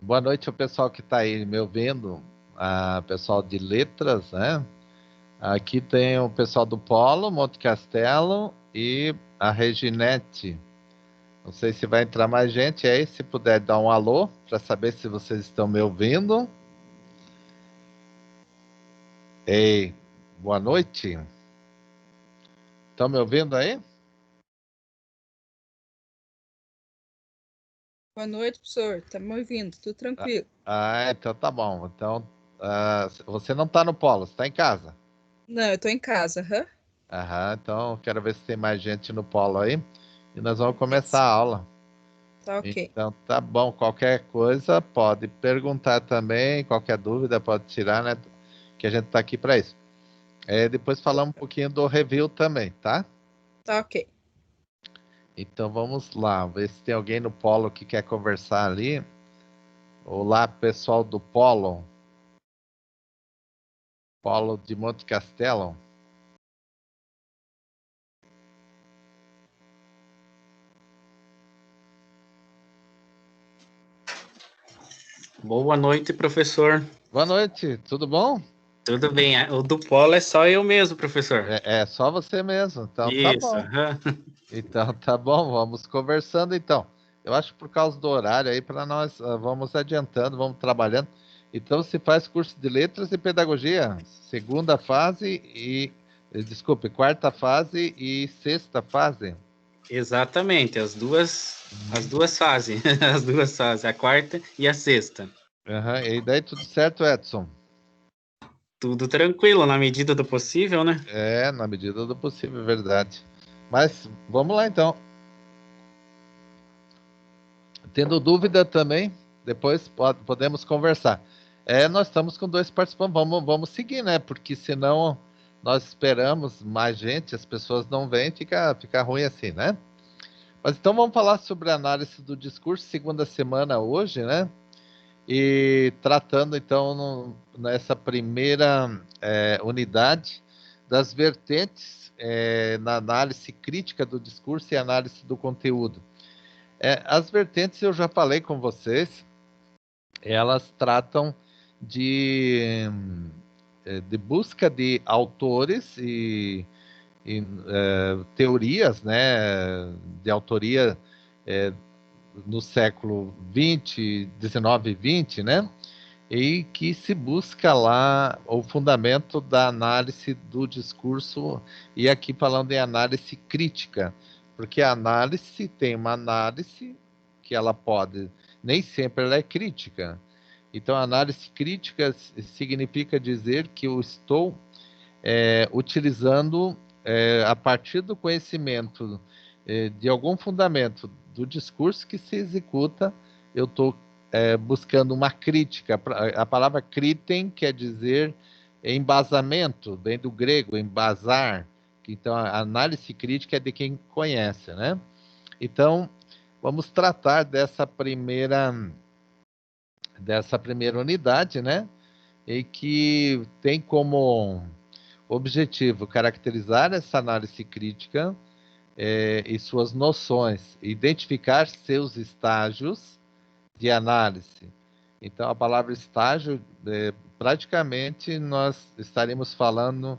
Boa noite ao pessoal que está aí me ouvindo, pessoal de letras, né? Aqui tem o pessoal do Polo, Monte Castelo e a Reginete. Não sei se vai entrar mais gente aí, se puder dar um alô para saber se vocês estão me ouvindo. Ei, boa noite. Estão me ouvindo aí? Boa noite, professor. Tá me ouvindo? Tudo tranquilo? Então tá bom. Então, você não está no Polo, você está em casa. Não, eu tô em casa, aham. Aham, então quero ver se tem mais gente no Polo aí. E nós vamos começar Beleza. a aula. Tá ok. Então, tá bom. Qualquer coisa pode perguntar também, qualquer dúvida pode tirar, né? Que a gente tá aqui para isso. Depois falamos um pouquinho do review também, tá? Tá ok. Então vamos lá, ver se tem alguém no Polo que quer conversar ali. Olá, pessoal do Polo, Polo de Monte Castelo. Boa noite, professor. Boa noite, tudo bom? Tudo bem? O do Polo é só eu mesmo, professor. É só você mesmo, então tá Isso, bom. aham. Então tá bom, vamos conversando então. Eu acho que por causa do horário aí, para nós vamos adiantando, vamos trabalhando. Então se faz curso de letras e pedagogia, segunda fase desculpe, quarta fase e sexta fase. Exatamente, as duas fases, as duas fases, a quarta e a sexta. Aham, e daí tudo certo, Edson? Tudo tranquilo, na medida do possível, né? Na medida do possível, é verdade. Mas vamos lá então. Tendo dúvida também, depois podemos conversar. Nós estamos com dois participantes, vamos seguir, né? Porque senão nós esperamos mais gente, as pessoas não vêm, fica ruim assim, né? Mas então vamos falar sobre a análise do discurso, segunda semana hoje, né? E tratando então nessa primeira unidade das vertentes na análise crítica do discurso e análise do conteúdo. As vertentes eu já falei com vocês, elas tratam de, de busca de autores e teorias, né, de autoria é, no século 20, 19 e 20, né, e que se busca lá o fundamento da análise do discurso, e aqui falando em análise crítica, porque a análise tem uma análise que ela pode, nem sempre ela é crítica. Então, a análise crítica significa dizer que eu estou utilizando, a partir do conhecimento de algum fundamento do discurso que se executa, eu estou buscando uma crítica. A palavra kritem quer dizer embasamento, vem do grego, embasar. Então, a análise crítica é de quem conhece, né? Então, vamos tratar dessa primeira unidade, né? E que tem como objetivo caracterizar essa análise crítica e suas noções, identificar seus estágios de análise. Então, a palavra estágio, praticamente nós estaremos falando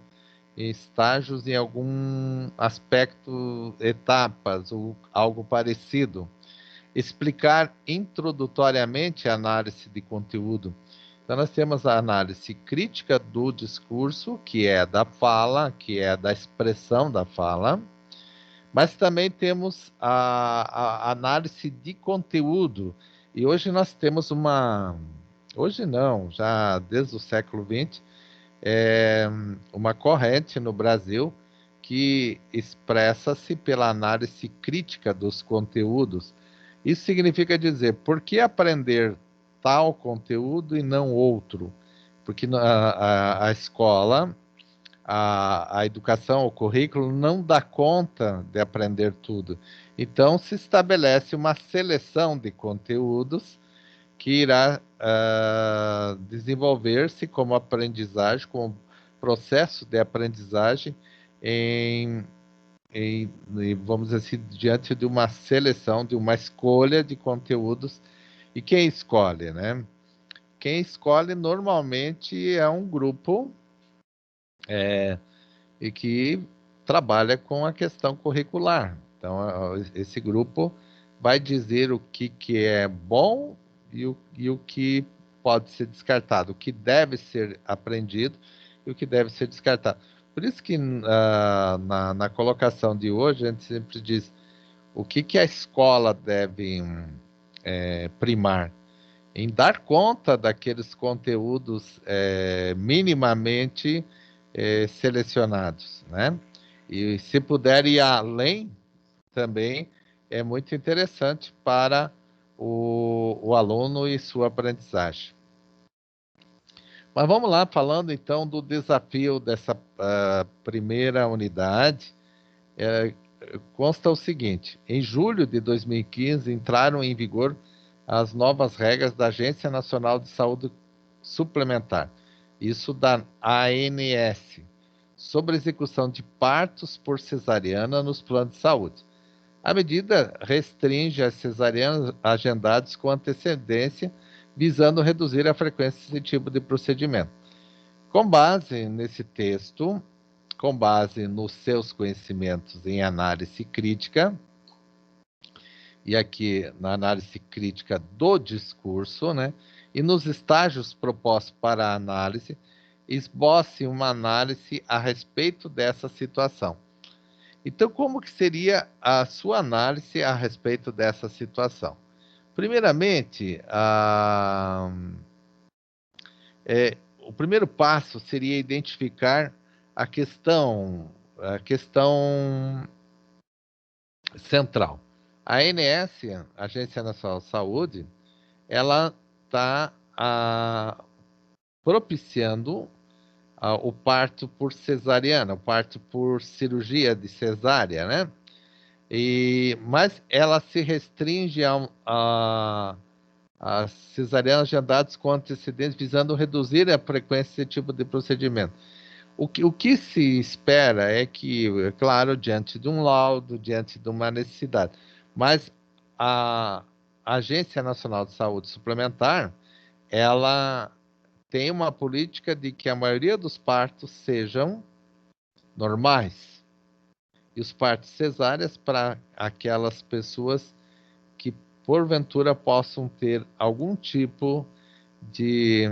em estágios em algum aspecto, etapas ou algo parecido. Explicar introdutoriamente a análise de conteúdo. Então, nós temos a análise crítica do discurso, que é da fala, que é da expressão da fala, mas também temos a análise de conteúdo. E hoje nós temos hoje não, já desde o século XX, uma corrente no Brasil que expressa-se pela análise crítica dos conteúdos. Isso significa dizer, por que aprender tal conteúdo e não outro? Porque a escola, a educação, o currículo não dá conta de aprender tudo. Então, se estabelece uma seleção de conteúdos que irá desenvolver-se como aprendizagem, como processo de aprendizagem em, vamos dizer assim, diante de uma seleção, de uma escolha de conteúdos E quem escolhe, né? Quem escolhe normalmente é um grupo e que trabalha com a questão curricular. Então, esse grupo vai dizer o que é bom e o que pode ser descartado, o que deve ser aprendido e o que deve ser descartado. Por isso que na colocação de hoje a gente sempre diz o que a escola deve primar, em dar conta daqueles conteúdos minimamente selecionados, né? E se puder ir além, também é muito interessante para o aluno e sua aprendizagem. Mas vamos lá, falando então do desafio dessa primeira unidade. Consta o seguinte: em julho de 2015 entraram em vigor as novas regras da Agência Nacional de Saúde Suplementar, isso da ANS, sobre a execução de partos por cesariana nos planos de saúde. A medida restringe as cesarianas agendadas com antecedência, visando reduzir a frequência desse tipo de procedimento. Com base nesse texto, com base nos seus conhecimentos em análise crítica, e aqui na análise crítica do discurso, né, e nos estágios propostos para a análise, esboce uma análise a respeito dessa situação. Então, como que seria a sua análise a respeito dessa situação? Primeiramente, o primeiro passo seria identificar a questão central. A ANS, Agência Nacional de Saúde, ela está propiciando o parto por cesariana, o parto por cirurgia de cesárea, né? Mas ela se restringe a cesarianas agendadas com antecedentes, visando reduzir a frequência desse tipo de procedimento. O que se espera é que, claro, diante de um laudo, diante de uma necessidade, mas a Agência Nacional de Saúde Suplementar, ela tem uma política de que a maioria dos partos sejam normais. E os partos cesáreas para aquelas pessoas que, porventura, possam ter algum tipo de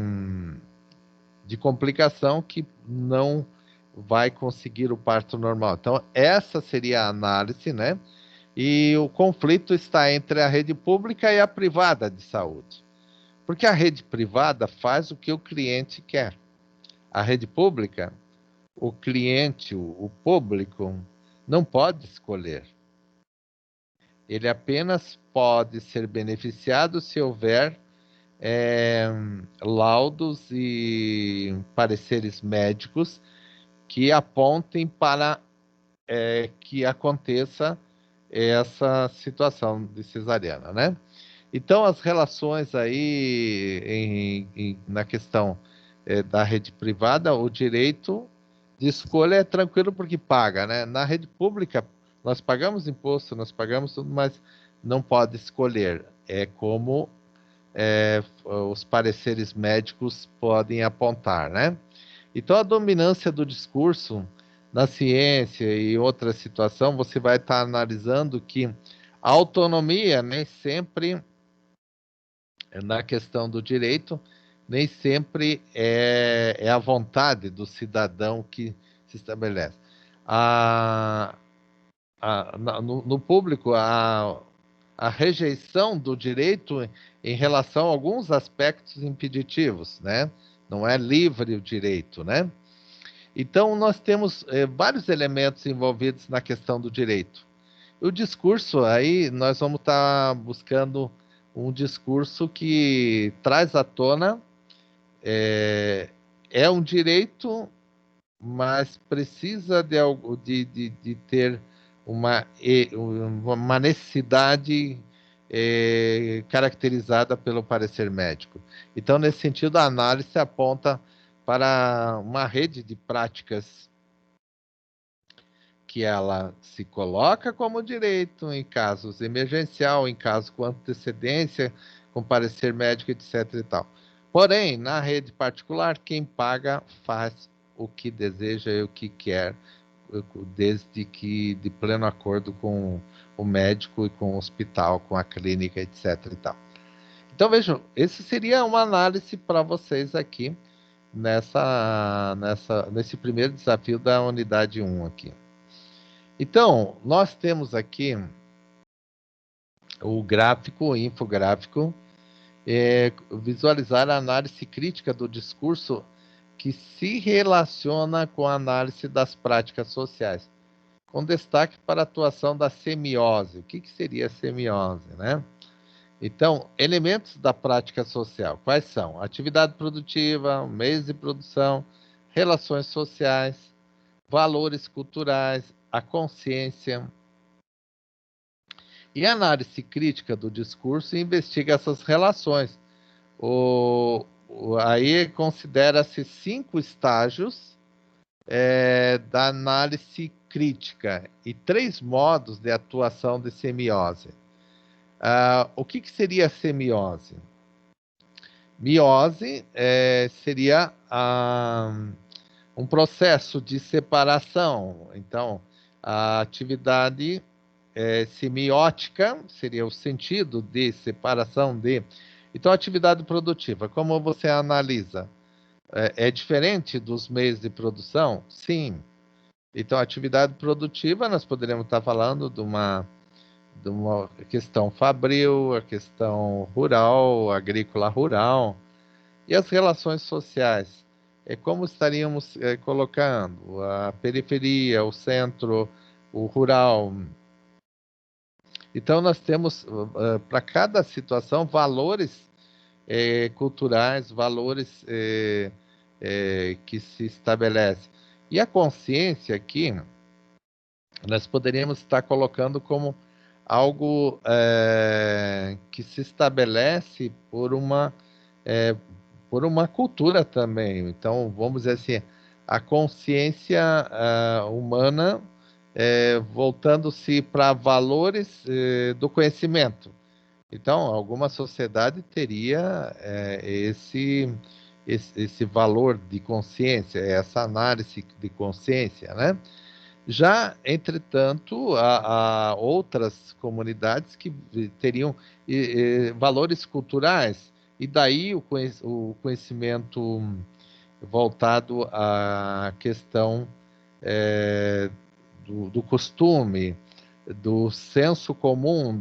complicação que não vai conseguir o parto normal. Então, essa seria a análise, né? E o conflito está entre a rede pública e a privada de saúde. Porque a rede privada faz o que o cliente quer. A rede pública, o cliente, o público, não pode escolher. Ele apenas pode ser beneficiado se houver laudos e pareceres médicos que apontem para que aconteça essa situação de cesariana, né? Então, as relações aí na questão da rede privada, o direito de escolha é tranquilo porque paga, né? Na rede pública, nós pagamos imposto, nós pagamos tudo, mas não pode escolher. É como os pareceres médicos podem apontar, né? Então, a dominância do discurso na ciência e outra situação, você vai estar analisando que a autonomia nem sempre, na questão do direito, nem sempre é a vontade do cidadão que se estabelece. No público, a rejeição do direito em relação a alguns aspectos impeditivos, né? Não é livre o direito, né? Então, nós temos vários elementos envolvidos na questão do direito. O discurso, aí, nós vamos estar buscando um discurso que traz à tona um direito, mas precisa de ter uma necessidade caracterizada pelo parecer médico. Então, nesse sentido, a análise aponta para uma rede de práticas que ela se coloca como direito em casos emergencial, em casos com antecedência, com parecer médico, etc. e tal. Porém, na rede particular, quem paga faz o que deseja e o que quer, desde que de pleno acordo com o médico e com o hospital, com a clínica, etc. e tal. Então, vejam, esse seria uma análise para vocês aqui nesse primeiro desafio da unidade 1 aqui. Então, nós temos aqui o gráfico, o infográfico, visualizar a análise crítica do discurso que se relaciona com a análise das práticas sociais, com destaque para a atuação da semiose. O que seria a semiose, né? Então, elementos da prática social, quais são? Atividade produtiva, meios de produção, relações sociais, valores culturais, a consciência. E a análise crítica do discurso investiga essas relações. Aí considera-se 5 estágios da análise crítica e 3 modos de atuação de semiose. O que seria semiose? Miose seria um processo de separação. Então, a atividade semiótica seria o sentido de separação de. Então, a atividade produtiva, como você analisa? É diferente dos meios de produção? Sim. Então, a atividade produtiva, nós poderíamos estar falando de uma questão fabril, a questão rural, agrícola rural, e as relações sociais. Como estaríamos colocando a periferia, o centro, o rural. Então, nós temos, para cada situação, valores culturais, valores que se estabelecem. E a consciência aqui, nós poderíamos estar colocando como algo que se estabelece por uma cultura também. Então, vamos dizer assim, a consciência humana voltando-se para valores do conhecimento. Então, alguma sociedade teria esse valor de consciência, essa análise de consciência, né? Já, entretanto, há outras comunidades que teriam valores culturais, e daí o conhecimento voltado à questão do costume, do senso comum,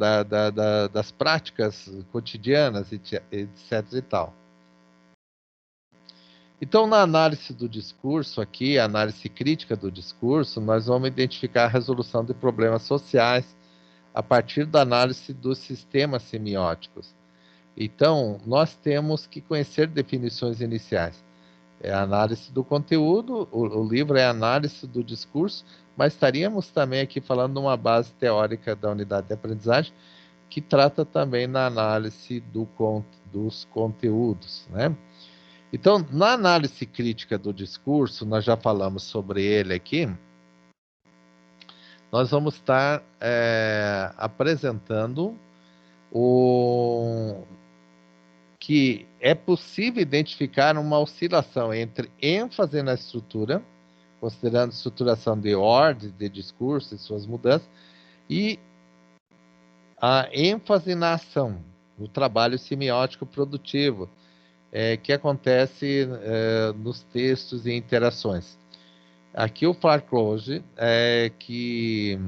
das práticas cotidianas, etc. e tal. Então, na análise do discurso aqui, a análise crítica do discurso, nós vamos identificar a resolução de problemas sociais a partir da análise dos sistemas semióticos. Então, nós temos que conhecer definições iniciais. É a análise do conteúdo, o livro é a análise do discurso, mas estaríamos também aqui falando de uma base teórica da unidade de aprendizagem, que trata também na análise dos conteúdos, né? Então, na análise crítica do discurso, nós já falamos sobre ele aqui, nós vamos estar apresentando que é possível identificar uma oscilação entre ênfase na estrutura, considerando estruturação de ordem, de discurso e suas mudanças, e a ênfase na ação, no trabalho semiótico produtivo, que acontece nos textos e interações. Aqui o Farclose, que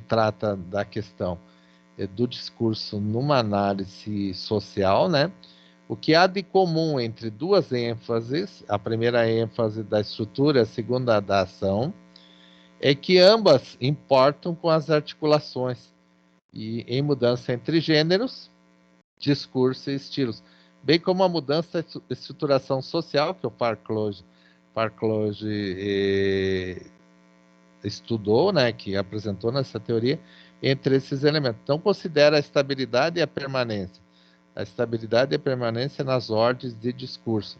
trata da questão do discurso numa análise social, né? O que há de comum entre duas ênfases, a primeira ênfase da estrutura, a segunda da ação, é que ambas importam com as articulações e em mudança entre gêneros, discurso e estilos, bem como a mudança de estruturação social que o Farclose estudou, né, que apresentou nessa teoria, entre esses elementos. Então, considera a estabilidade e a permanência. A estabilidade e a permanência nas ordens de discurso.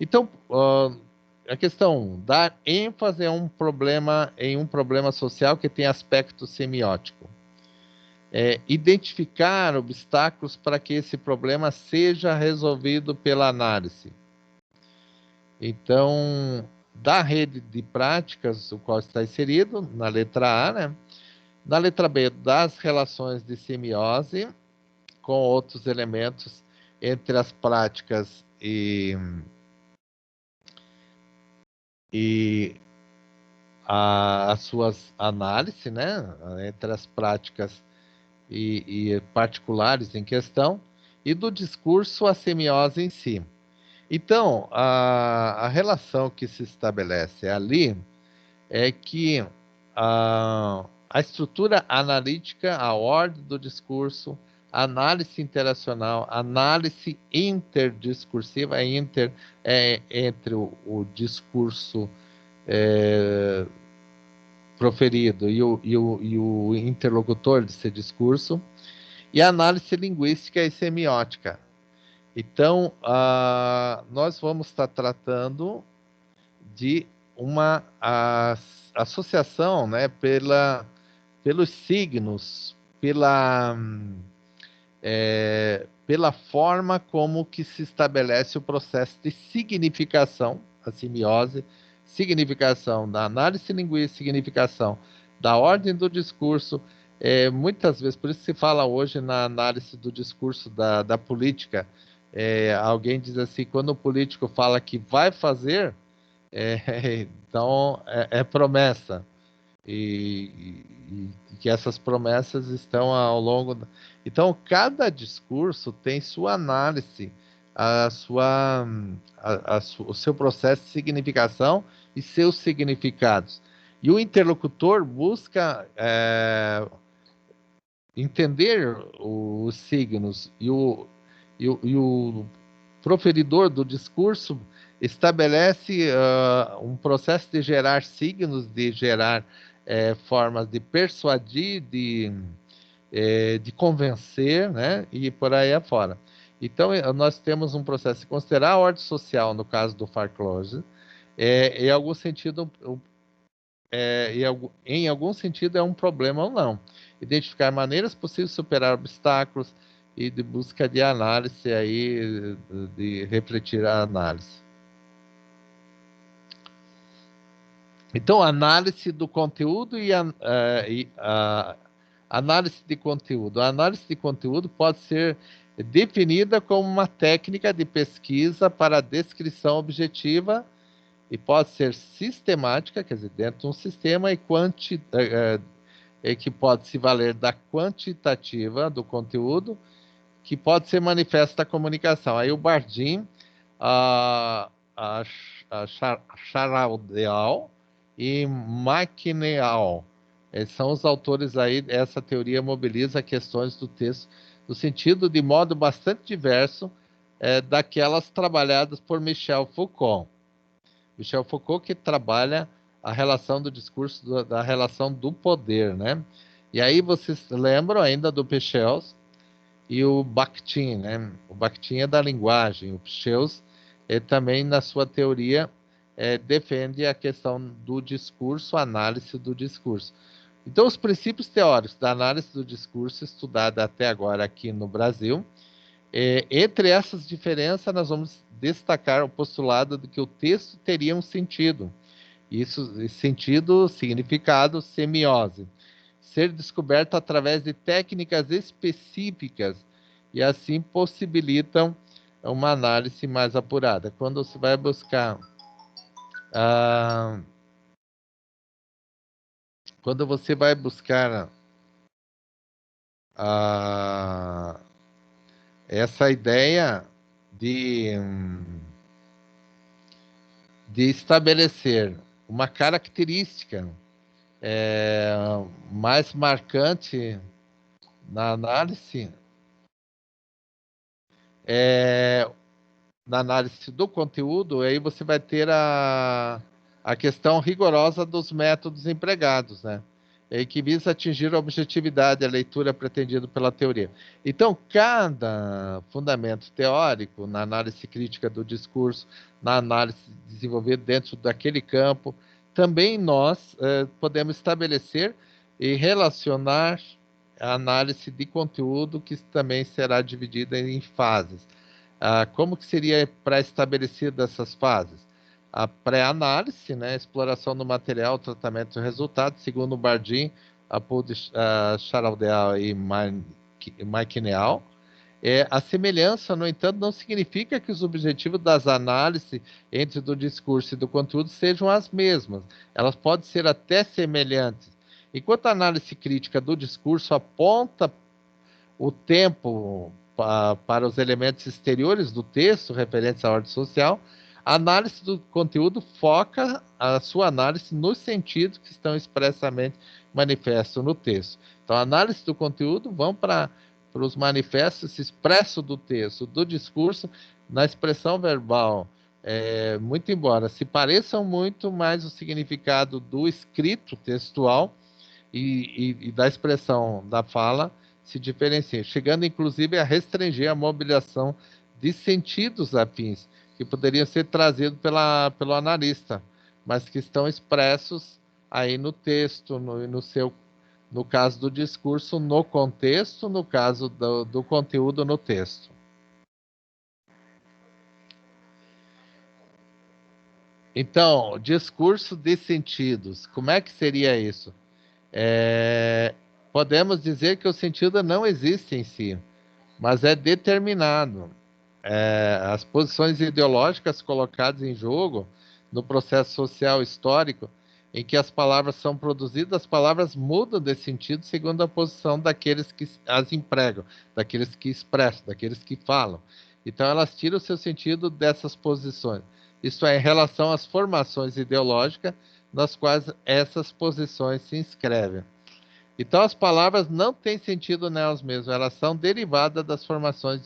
Então, a questão dar ênfase em um problema social que tem aspecto semiótico. identificar obstáculos para que esse problema seja resolvido pela análise. Então, da rede de práticas, o qual está inserido, na letra A, né? Na letra B, das relações de semiose com outros elementos entre as práticas e as suas análises, né? Entre as práticas e particulares em questão, e do discurso a semiose em si. Então, a relação que se estabelece ali é que a estrutura analítica, a ordem do discurso, análise interacional, análise interdiscursiva, entre o discurso proferido e o interlocutor desse discurso, e a análise linguística e semiótica. Então, nós vamos estar tratando de uma associação, né, pelos signos, pela forma como que se estabelece o processo de significação, a semiose, significação da análise linguística, significação da ordem do discurso. Muitas vezes, por isso se fala hoje na análise do discurso da política, alguém diz assim, quando o político fala que vai fazer, então é promessa, e que essas promessas estão ao longo Então, cada discurso tem sua análise, o seu processo de significação e seus significados. E o interlocutor busca entender os signos, e o proferidor do discurso estabelece um processo de gerar signos, de gerar formas de persuadir, de convencer, né? E por aí afora. Então, nós temos um processo de considerar a ordem social, no caso do Farclose, em algum sentido, em algum sentido é um problema ou não. Identificar maneiras possíveis de superar obstáculos e de busca de análise, aí, de refletir a análise. Então, análise do conteúdo e análise de conteúdo. A análise de conteúdo pode ser definida como uma técnica de pesquisa para a descrição objetiva e pode ser sistemática, quer dizer, dentro de um sistema, que pode se valer da quantitativa do conteúdo, que pode ser manifesta da comunicação. Aí o Bardeen, a Charaldeal e McNeil são os autores aí. Essa teoria mobiliza questões do texto no sentido de modo bastante diverso daquelas trabalhadas por Michel Foucault. Michel Foucault, que trabalha a relação do discurso, da relação do poder, né? E aí vocês lembram ainda do Peschels e o Bakhtin, né? O Bakhtin é da linguagem, o Peschels também, na sua teoria, defende a questão do discurso, a análise do discurso. Então, os princípios teóricos da análise do discurso, estudada até agora aqui no Brasil, entre essas diferenças, nós vamos destacar o postulado de que o texto teria um sentido. Sentido, significado, semiose. Ser descoberto através de técnicas específicas e assim possibilitam uma análise mais apurada. Quando você vai buscar essa ideia de estabelecer uma característica mais marcante na análise, na análise do conteúdo, aí você vai ter a questão rigorosa dos métodos empregados, né? Que visa atingir a objetividade, a leitura pretendida pela teoria. Então, cada fundamento teórico, na análise crítica do discurso, na análise desenvolvida dentro daquele campo, também nós podemos estabelecer e relacionar a análise de conteúdo, que também será dividida em fases. Como que seria pré-estabelecida essas fases? A pré-análise, né, exploração do material, tratamento do resultado, segundo Bardeen, Charaldeal e McNeil. A semelhança, no entanto, não significa que os objetivos das análises entre do discurso e do conteúdo sejam as mesmas. Elas podem ser até semelhantes. Enquanto a análise crítica do discurso aponta o tempo para os elementos exteriores do texto, referentes à ordem social, a análise do conteúdo foca a sua análise nos sentidos que estão expressamente manifestos no texto. Então, a análise do conteúdo vão para os manifestos expressos do texto, do discurso, na expressão verbal. Muito embora se pareçam muito mais o significado do escrito textual e da expressão da fala, se diferenciam, chegando inclusive a restringir a mobilização de sentidos afins, que poderiam ser trazidos pelo analista, mas que estão expressos aí no texto, no caso do discurso, no contexto, no caso do conteúdo no texto. Então, discurso de sentidos, como é que seria isso? Podemos dizer que o sentido não existe em si, mas é determinado. As posições ideológicas colocadas em jogo no processo social histórico, em que as palavras são produzidas, as palavras mudam de sentido segundo a posição daqueles que as empregam, daqueles que expressam, daqueles que falam. Então, elas tiram o seu sentido dessas posições. Isto é, em relação às formações ideológicas nas quais essas posições se inscrevem. Então, as palavras não têm sentido nelas mesmas, elas são derivadas das formações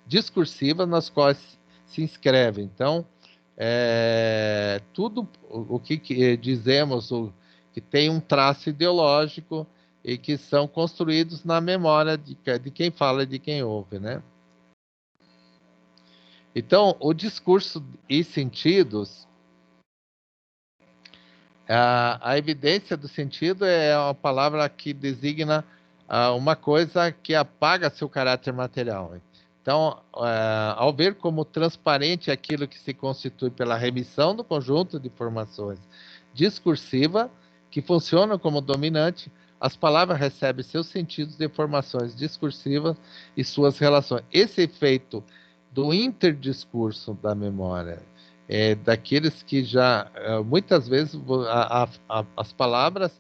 discursivas nas quais se inscrevem. Então, tudo o que dizemos que tem um traço ideológico e que são construídos na memória de quem fala e de quem ouve, né? Então, o discurso e sentidos, a evidência do sentido é uma palavra que designa uma coisa que apaga seu caráter material. Então, ao ver como transparente aquilo que se constitui pela remissão do conjunto de informações discursivas, que funcionam como dominante, as palavras recebem seus sentidos de informações discursivas e suas relações. Esse efeito do interdiscurso da memória, daqueles que já, muitas vezes, as palavras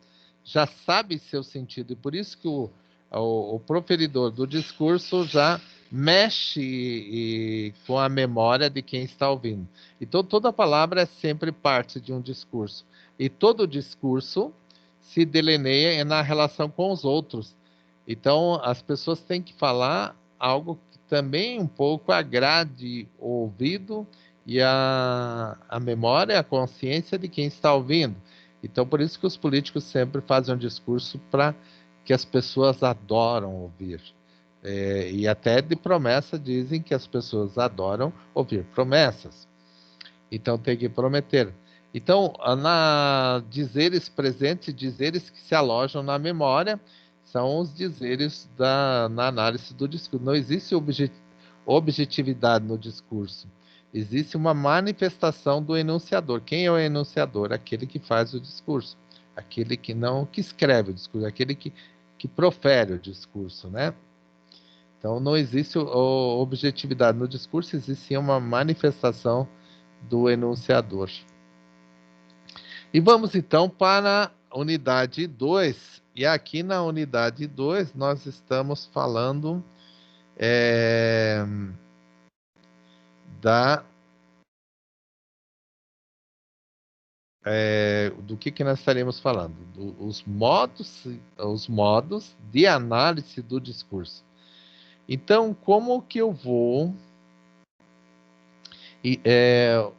já sabem seu sentido, e por isso que o proferidor do discurso já mexe com a memória de quem está ouvindo. Então, toda palavra é sempre parte de um discurso, e todo discurso se delineia na relação com os outros. Então, as pessoas têm que falar algo que também um pouco agrade o ouvido e a memória, a consciência de quem está ouvindo. Então, por isso que os políticos sempre fazem um discurso para que as pessoas adoram ouvir. E até de promessa dizem que as pessoas adoram ouvir promessas. Então, tem que prometer. Então, dizeres presentes, dizeres que se alojam na memória, são os dizeres na análise do discurso. Não existe objetividade no discurso. Existe uma manifestação do enunciador. Quem é o enunciador? Aquele que faz o discurso. Aquele que escreve o discurso. Aquele que profere o discurso, né? Então, não existe objetividade no discurso, existe sim uma manifestação do enunciador. E vamos, então, para a unidade 2. E aqui na unidade 2, nós estamos falando do que nós estaremos falando? Os modos de análise do discurso. Então, como que eu vou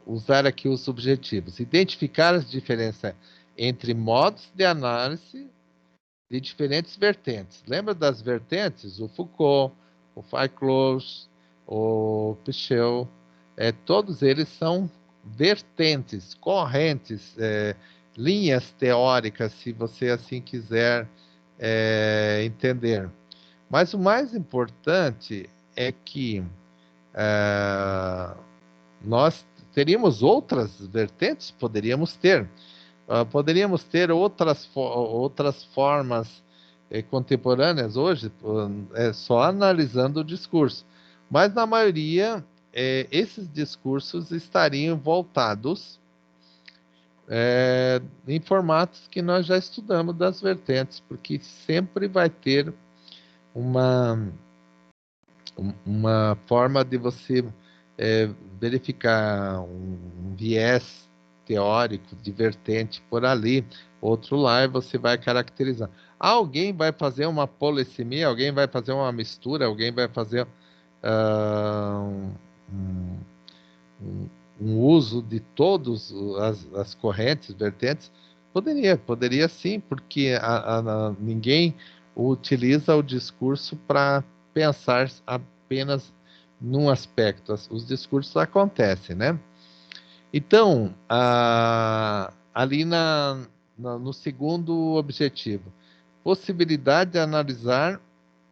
usar aqui os objetivos? Identificar as diferenças entre modos de análise de diferentes vertentes. Lembra das vertentes? O Foucault, o Foucault, o Pichel, todos eles são vertentes, correntes, linhas teóricas, se você assim quiser entender. Mas o mais importante é que nós teríamos outras vertentes, poderíamos ter. Poderíamos ter outras formas contemporâneas hoje, só analisando o discurso. Mas, na maioria, esses discursos estariam voltados em formatos que nós já estudamos das vertentes, porque sempre vai ter uma forma de você verificar um viés teórico, de vertente por ali, outro lá, e você vai caracterizar. Alguém vai fazer uma polissemia, alguém vai fazer uma mistura, alguém vai fazer um uso de todas as correntes, vertentes. Poderia sim, porque ninguém utiliza o discurso para pensar apenas num aspecto. Os discursos acontecem, né? Então, ali no segundo objetivo, possibilidade de analisar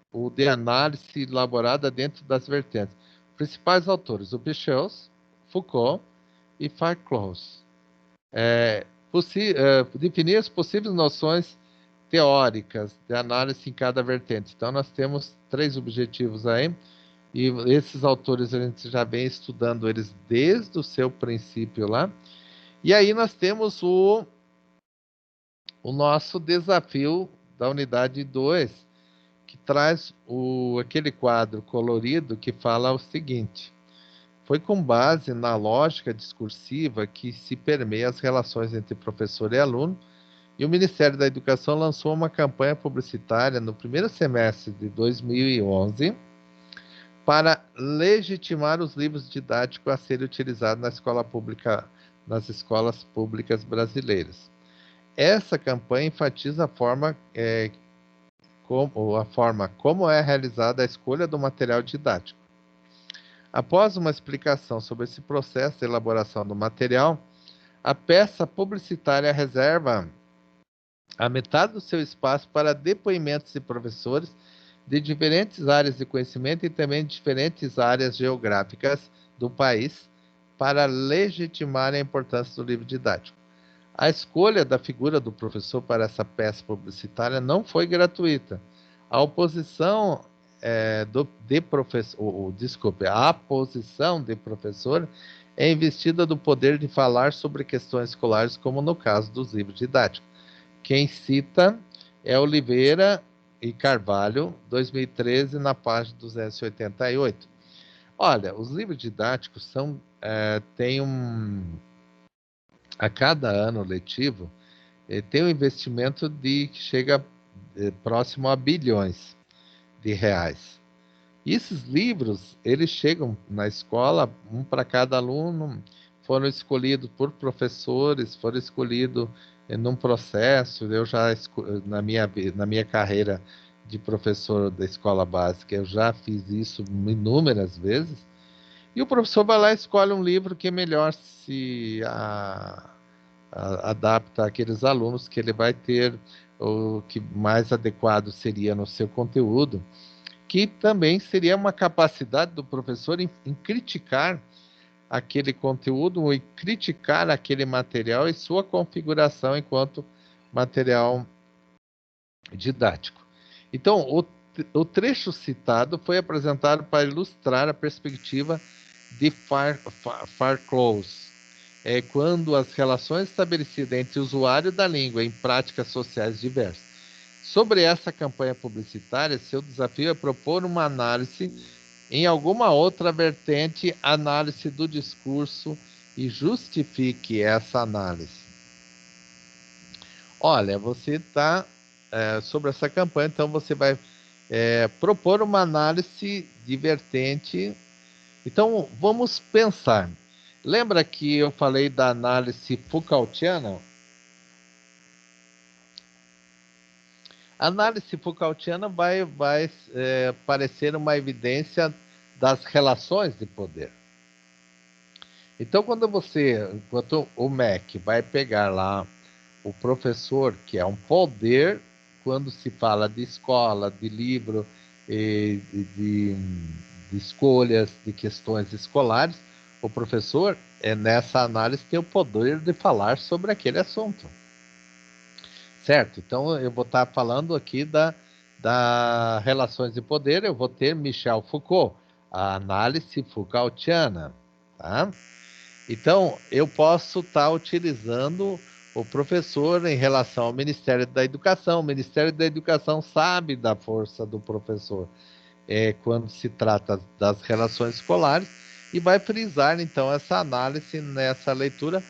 ou de análise elaborada dentro das vertentes. Principais autores, o Pichels, Foucault e Farclause. Definir as possíveis noções teóricas de análise em cada vertente. Então, nós temos 3 objetivos aí, e esses autores a gente já vem estudando eles desde o seu princípio lá. E aí nós temos o nosso desafio da unidade 2, que traz aquele quadro colorido que fala o seguinte: foi com base na lógica discursiva que se permeia as relações entre professor e aluno, e o Ministério da Educação lançou uma campanha publicitária no primeiro semestre de 2011 para legitimar os livros didáticos a serem utilizados nas escolas públicas brasileiras. Essa campanha enfatiza a forma como é realizada a escolha do material didático. Após uma explicação sobre esse processo de elaboração do material, a peça publicitária reserva a metade do seu espaço para depoimentos de professores de diferentes áreas de conhecimento e também de diferentes áreas geográficas do país, para legitimar a importância do livro didático. A escolha da figura do professor para essa peça publicitária não foi gratuita. A oposição a posição de professor é investida do poder de falar sobre questões escolares, como no caso dos livros didáticos. Quem cita é Oliveira e Carvalho, 2013, na página 288. Olha, os livros didáticos têm a cada ano letivo, tem um investimento que chega próximo a bilhões de reais. E esses livros, eles chegam na escola, um para cada aluno, foram escolhidos por professores, foram escolhidos num processo. Eu já, na minha carreira de professor da escola básica, eu já fiz isso inúmeras vezes. E o professor vai lá e escolhe um livro que melhor se adapta àqueles alunos que ele vai ter, ou que mais adequado seria no seu conteúdo, que também seria uma capacidade do professor em criticar aquele conteúdo e criticar aquele material e sua configuração enquanto material didático. Então, o trecho citado foi apresentado para ilustrar a perspectiva de Farclause, quando as relações estabelecidas entre o usuário da língua em práticas sociais diversas. Sobre essa campanha publicitária, seu desafio é propor uma análise em alguma outra vertente, análise do discurso, e justifique essa análise. Olha, você está sobre essa campanha, então você vai propor uma análise de vertente. Então, vamos pensar. Lembra que eu falei da análise Foucaultiana? A análise Foucaultiana vai parecer uma evidência das relações de poder. Então, enquanto o MEC vai pegar lá o professor, que é um poder quando se fala de escola, de livro, de escolhas, de questões escolares, o professor, nessa análise, tem o poder de falar sobre aquele assunto. Certo? Então, eu vou estar falando aqui da relações de poder, eu vou ter Michel Foucault, a análise Foucaultiana, tá? Então, eu posso estar utilizando o professor em relação ao Ministério da Educação. O Ministério da Educação sabe da força do professor quando se trata das relações escolares e vai frisar, então, essa análise nessa leitura,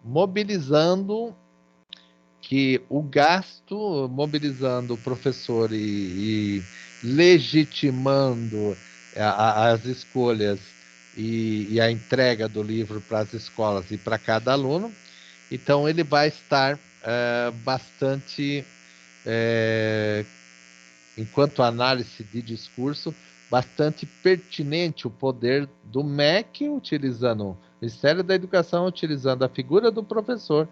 mobilizando que o gasto, mobilizando o professor e legitimando as escolhas e a entrega do livro para as escolas e para cada aluno. Então, ele vai estar bastante, enquanto análise de discurso, bastante pertinente o poder do MEC, utilizando o Ministério da Educação, utilizando a figura do professor,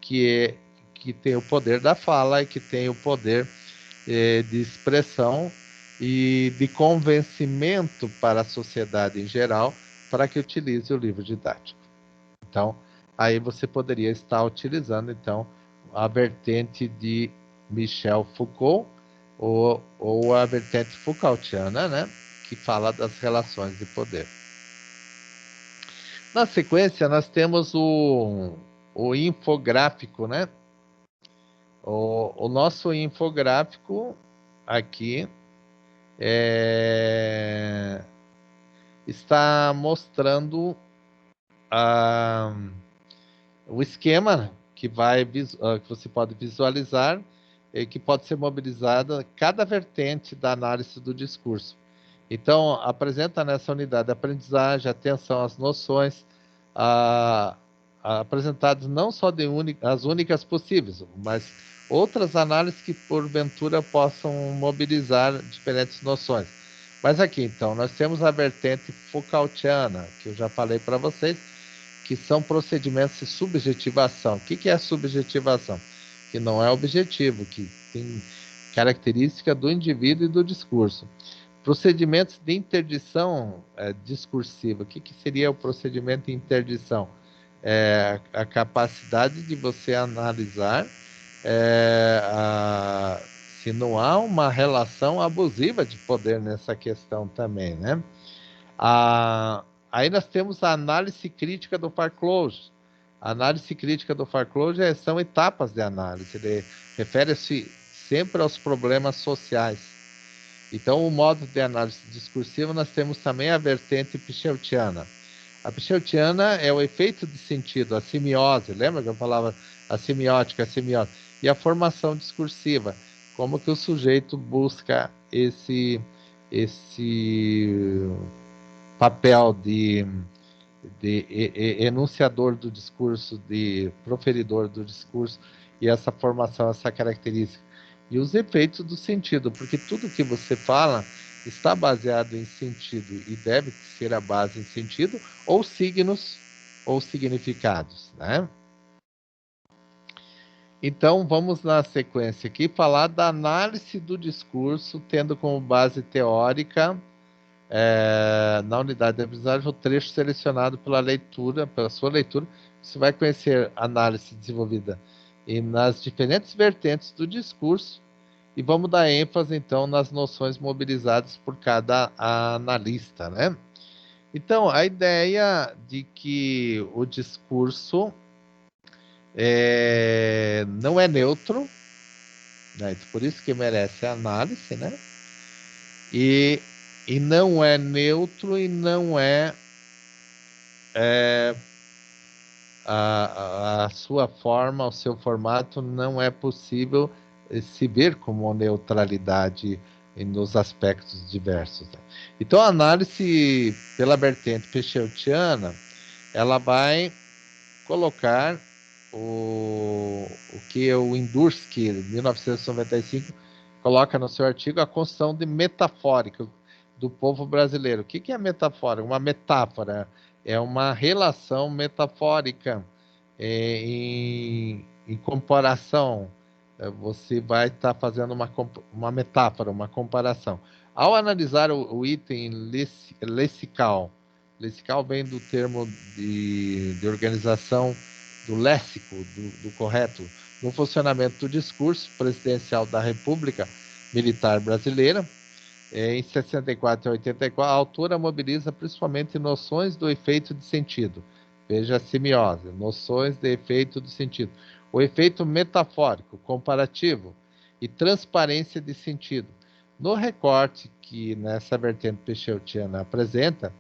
que tem o poder da fala e que tem o poder de expressão e de convencimento para a sociedade em geral, para que utilize o livro didático. Então, aí você poderia estar utilizando, então, a vertente de Michel Foucault ou a vertente Foucaultiana, né, que fala das relações de poder. Na sequência, nós temos o infográfico, né? O nosso infográfico aqui está mostrando o esquema que você pode visualizar e que pode ser mobilizada cada vertente da análise do discurso. Então, apresenta nessa unidade a aprendizagem, atenção às noções, apresentadas não só as únicas possíveis, mas outras análises que, porventura, possam mobilizar diferentes noções. Mas aqui, então, nós temos a vertente Foucaultiana, que eu já falei para vocês, que são procedimentos de subjetivação. O que é a subjetivação? Que não é objetivo, que tem característica do indivíduo e do discurso. Procedimentos de interdição discursiva. O que seria o procedimento de interdição? A capacidade de você analisar se não há uma relação abusiva de poder nessa questão também, né? Aí nós temos a análise crítica do Farclose. A análise crítica do Farclose são etapas de análise, ele refere-se sempre aos problemas sociais. Então, o modo de análise discursiva, nós temos também a vertente Picheltiana. A Picheltiana é o efeito de sentido, a semiose, lembra que eu falava a semiótica, a semiose, e a formação discursiva, como que o sujeito busca esse papel de enunciador do discurso, de proferidor do discurso, e essa formação, essa característica. E os efeitos do sentido, porque tudo que você fala está baseado em sentido e deve ser a base em sentido, ou signos, ou significados, né? Então, vamos na sequência aqui falar da análise do discurso, tendo como base teórica, na unidade de aprendizagem, o trecho selecionado pela sua leitura, você vai conhecer a análise desenvolvida nas diferentes vertentes do discurso, e vamos dar ênfase, então, nas noções mobilizadas por cada analista, né? Então, a ideia de que o discurso não é neutro, né? Por isso que merece análise, né? E não é neutro e não a sua forma, o seu formato, não é possível se ver como neutralidade nos aspectos diversos. Então, a análise pela vertente Picheltiana, ela vai colocar o que o Indursky, em 1995, coloca no seu artigo, a construção de metafórica do povo brasileiro. O que é metafórica? Uma metáfora é uma relação metafórica em comparação você vai estar fazendo uma metáfora, uma comparação. Ao analisar o item lessical, lessical vem do termo de organização do léxico, do correto, no funcionamento do discurso presidencial da República Militar Brasileira, em 64 e 84, a autora mobiliza principalmente noções do efeito de sentido. Veja a semiose, noções de efeito de sentido. O efeito metafórico, comparativo e transparência de sentido. No recorte que nessa vertente Peixotiana apresenta,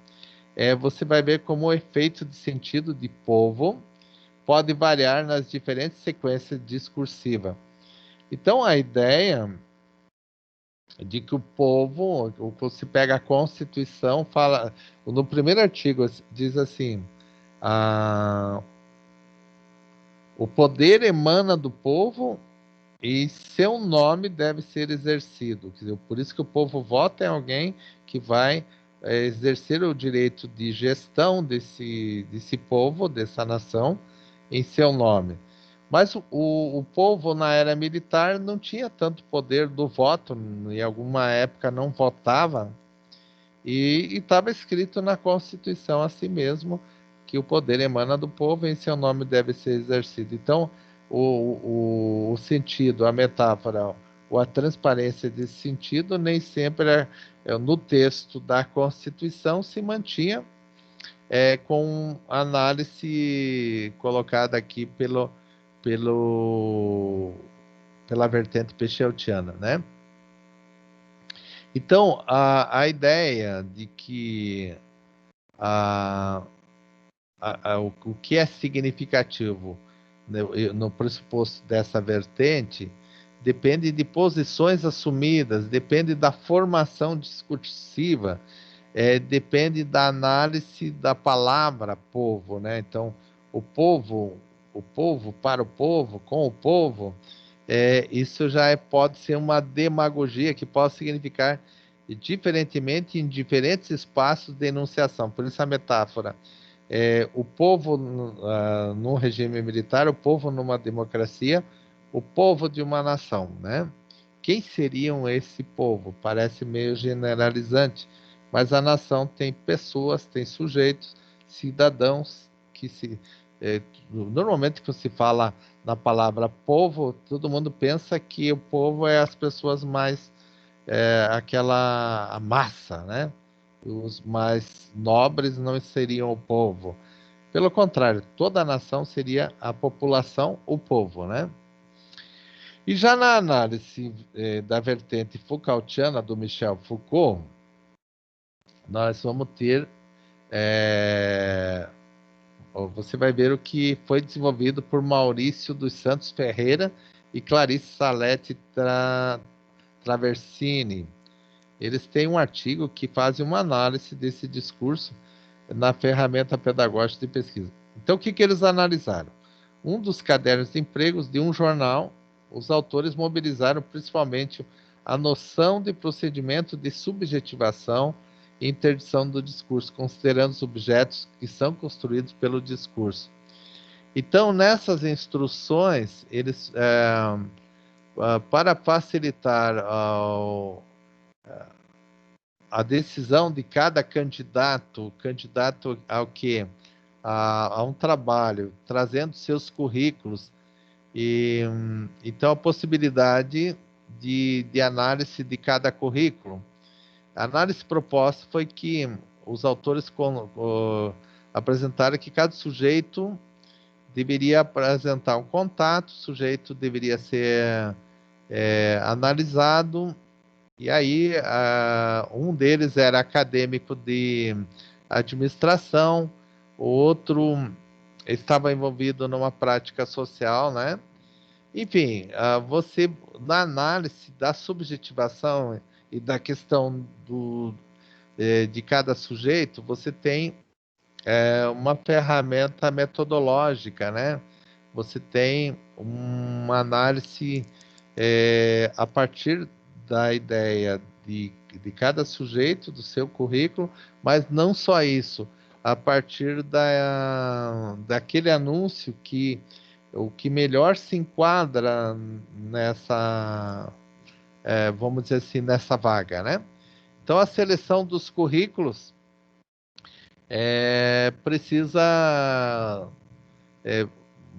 você vai ver como o efeito de sentido de povo pode variar nas diferentes sequências discursivas. Então, a ideia de que o povo, você pega a Constituição, fala, no primeiro artigo diz assim, o poder emana do povo e seu nome deve ser exercido. Quer dizer, por isso que o povo vota em alguém que vai exercer o direito de gestão desse povo, dessa nação, em seu nome. Mas o povo, na era militar, não tinha tanto poder do voto, em alguma época não votava, e estava escrito na Constituição assim mesmo, que o poder emana do povo e em seu nome deve ser exercido. Então, o sentido, a metáfora, ou a transparência desse sentido, nem sempre no texto da Constituição se mantinha com análise colocada aqui pela vertente peixotiana, né? Então, a ideia de que o que é significativo no pressuposto dessa vertente depende de posições assumidas, depende da formação discursiva, depende da análise da palavra povo, né? Então, o povo para o povo, com o povo, isso já pode ser uma demagogia que pode significar diferentemente em diferentes espaços de enunciação. Por isso a metáfora. O povo num regime militar, o povo numa democracia, o povo de uma nação, né? Quem seriam esse povo? Parece meio generalizante, mas a nação tem pessoas, tem sujeitos, cidadãos que normalmente quando se fala na palavra povo, todo mundo pensa que o povo é as pessoas mais a massa, né? Os mais nobres não seriam o povo. Pelo contrário, toda a nação seria a população, o povo, né? E já na análise da vertente Foucaultiana do Michel Foucault, nós vamos ter você vai ver o que foi desenvolvido por Maurício dos Santos Ferreira e Clarice Salete Traversini. Eles têm um artigo que faz uma análise desse discurso na ferramenta pedagógica de pesquisa. Então, o que eles analisaram? Um dos cadernos de empregos de um jornal, os autores mobilizaram principalmente a noção de procedimento de subjetivação e interdição do discurso, considerando os objetos que são construídos pelo discurso. Então, nessas instruções, eles, para facilitar a decisão de cada candidato ao quê? A um trabalho, trazendo seus currículos, e então a possibilidade de análise de cada currículo. A análise proposta foi que os autores apresentaram que cada sujeito deveria apresentar um contato, o sujeito deveria ser analisado, e aí um deles era acadêmico de administração, o outro estava envolvido numa prática social, né? Enfim, você, na análise da subjetivação e da questão de cada sujeito, você tem uma ferramenta metodológica, né? Você tem uma análise a partir da ideia de cada sujeito, do seu currículo, mas não só isso, a partir daquele anúncio que o que melhor se enquadra nessa, vamos dizer assim, nessa vaga, né? Então, a seleção dos currículos precisa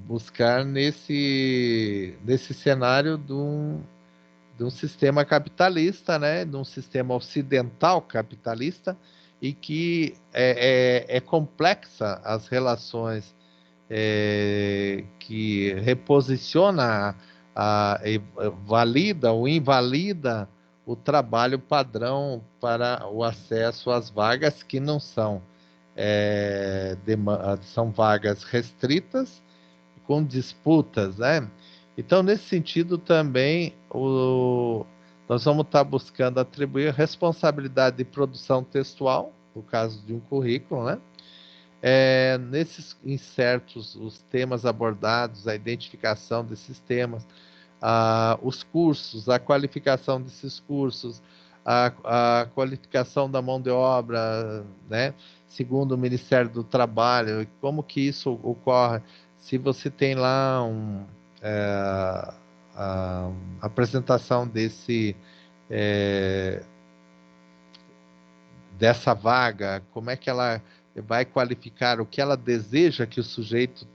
buscar nesse cenário de um sistema capitalista, né? De um sistema ocidental capitalista, e que é complexa as relações que reposiciona, valida ou invalida o trabalho padrão para o acesso às vagas que não são, são vagas restritas, com disputas, né? Então, nesse sentido, também nós vamos estar buscando atribuir responsabilidade de produção textual, no caso de um currículo, né? Nesses insertos, os temas abordados, a identificação desses temas, os cursos, a qualificação desses cursos, a qualificação da mão de obra, né? Segundo o Ministério do Trabalho, como que isso ocorre? Se você tem lá a apresentação dessa vaga, como é que ela vai qualificar o que ela deseja que o sujeito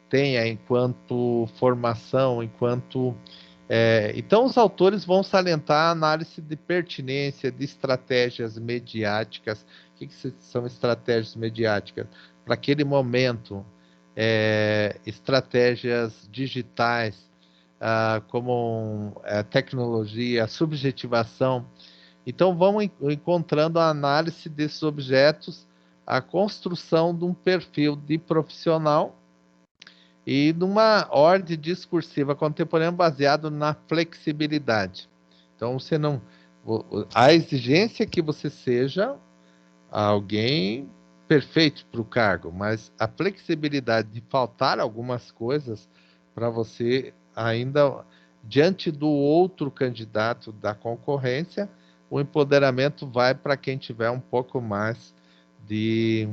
tenha enquanto formação, enquanto... Então, os autores vão salientar a análise de pertinência de estratégias mediáticas. O que são estratégias mediáticas? Para aquele momento, estratégias digitais, como tecnologia, subjetivação. Então, vamos encontrando a análise desses objetos, a construção de um perfil de profissional e numa ordem discursiva contemporânea baseado na flexibilidade. Então, você não... A exigência é que você seja alguém perfeito para o cargo, mas a flexibilidade de faltar algumas coisas para você ainda, diante do outro candidato da concorrência, o empoderamento vai para quem tiver um pouco mais de,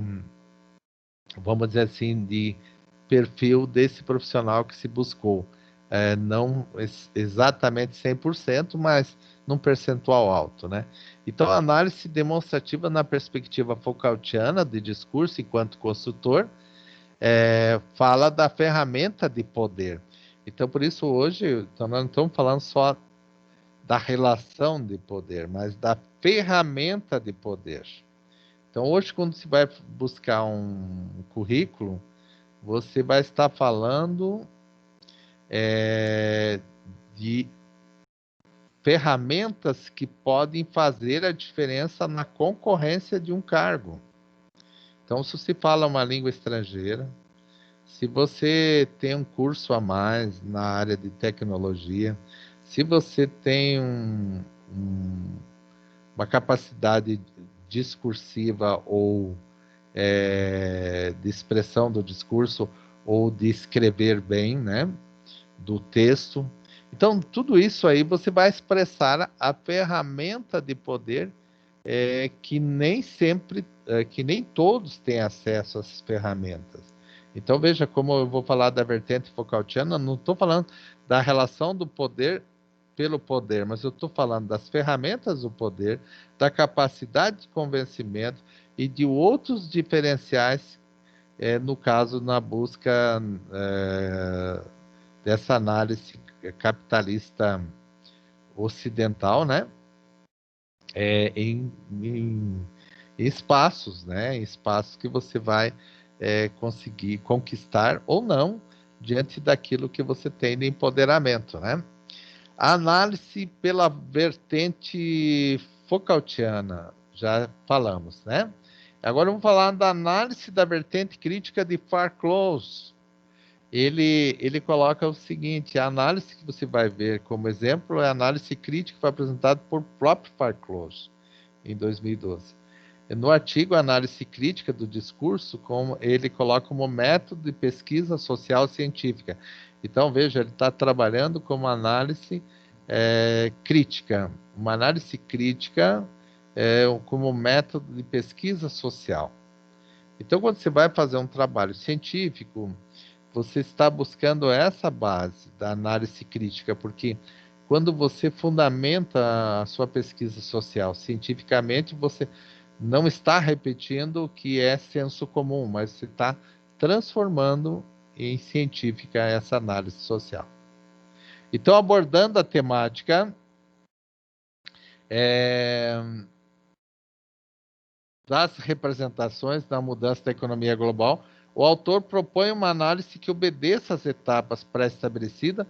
vamos dizer assim, de perfil desse profissional que se buscou. Não exatamente 100%, mas num percentual alto, né? Então, a análise demonstrativa na perspectiva Foucaultiana de discurso enquanto construtor fala da ferramenta de poder. Então, por isso, hoje, nós não estamos falando só da relação de poder, mas da ferramenta de poder. Então, hoje, quando se vai buscar um currículo, você vai estar falando de ferramentas que podem fazer a diferença na concorrência de um cargo. Então, se você fala uma língua estrangeira, se você tem um curso a mais na área de tecnologia, se você tem uma capacidade discursiva ou de expressão do discurso ou de escrever bem, né, do texto. Então, tudo isso aí você vai expressar a ferramenta de poder que nem sempre, que nem todos têm acesso a essas ferramentas. Então, veja como eu vou falar da vertente Foucaultiana, não estou falando da relação do poder pelo poder, mas eu estou falando das ferramentas do poder, da capacidade de convencimento e de outros diferenciais, no caso, na busca dessa análise capitalista ocidental, né? Em espaços, né? Em espaços que você vai conseguir conquistar ou não diante daquilo que você tem de empoderamento, né? A análise pela vertente Foucaultiana, já falamos, né? Agora vamos falar da análise da vertente crítica de Farclose. Ele coloca o seguinte: a análise que você vai ver como exemplo é a análise crítica que foi apresentada por próprio Farclose em 2012. No artigo Análise Crítica do Discurso, como ele coloca como método de pesquisa social científica. Então, veja, ele está trabalhando como análise crítica, uma análise crítica como método de pesquisa social. Então, quando você vai fazer um trabalho científico, você está buscando essa base da análise crítica, porque quando você fundamenta a sua pesquisa social cientificamente, você não está repetindo o que é senso comum, mas você está transformando em científica essa análise social. Então, abordando a temática das representações da mudança da economia global, o autor propõe uma análise que obedeça às etapas pré-estabelecidas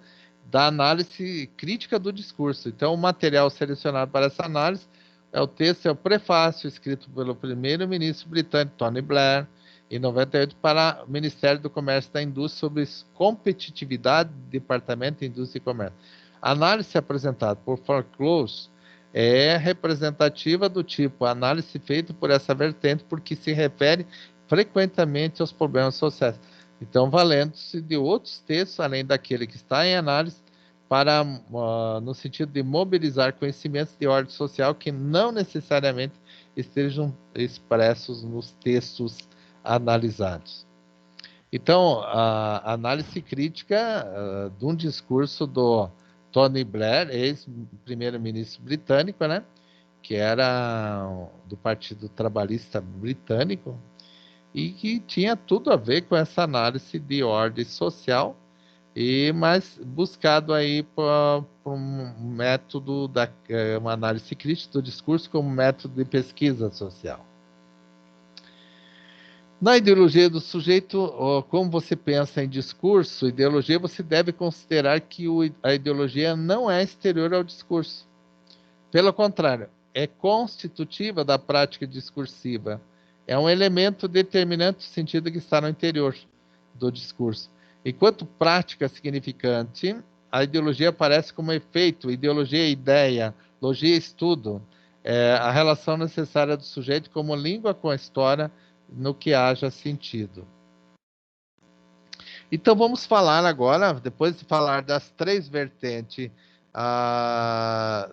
da análise crítica do discurso. Então, o material selecionado para essa análise é o prefácio escrito pelo primeiro-ministro britânico Tony Blair, em 98, para o Ministério do Comércio e da Indústria sobre competitividade, Departamento de Indústria e Comércio. A análise apresentada por Foreclose é representativa do tipo análise feita por essa vertente, porque se refere frequentemente aos problemas sociais. Então, valendo-se de outros textos, além daquele que está em análise, para, no sentido de mobilizar conhecimentos de ordem social que não necessariamente estejam expressos nos textos analisados. Então, a análise crítica de um discurso do Tony Blair, ex-primeiro-ministro britânico, né, que era do Partido Trabalhista Britânico, e que tinha tudo a ver com essa análise de ordem social, mas buscado aí por um método, uma análise crítica do discurso como método de pesquisa social. Na ideologia do sujeito, como você pensa em discurso, ideologia, você deve considerar que a ideologia não é exterior ao discurso. Pelo contrário, é constitutiva da prática discursiva. É um elemento determinante do sentido que está no interior do discurso. Enquanto prática significante, a ideologia aparece como efeito, ideologia é ideia, logia é estudo, a relação necessária do sujeito como língua com a história, no que haja sentido. Então vamos falar agora, depois de falar das três vertentes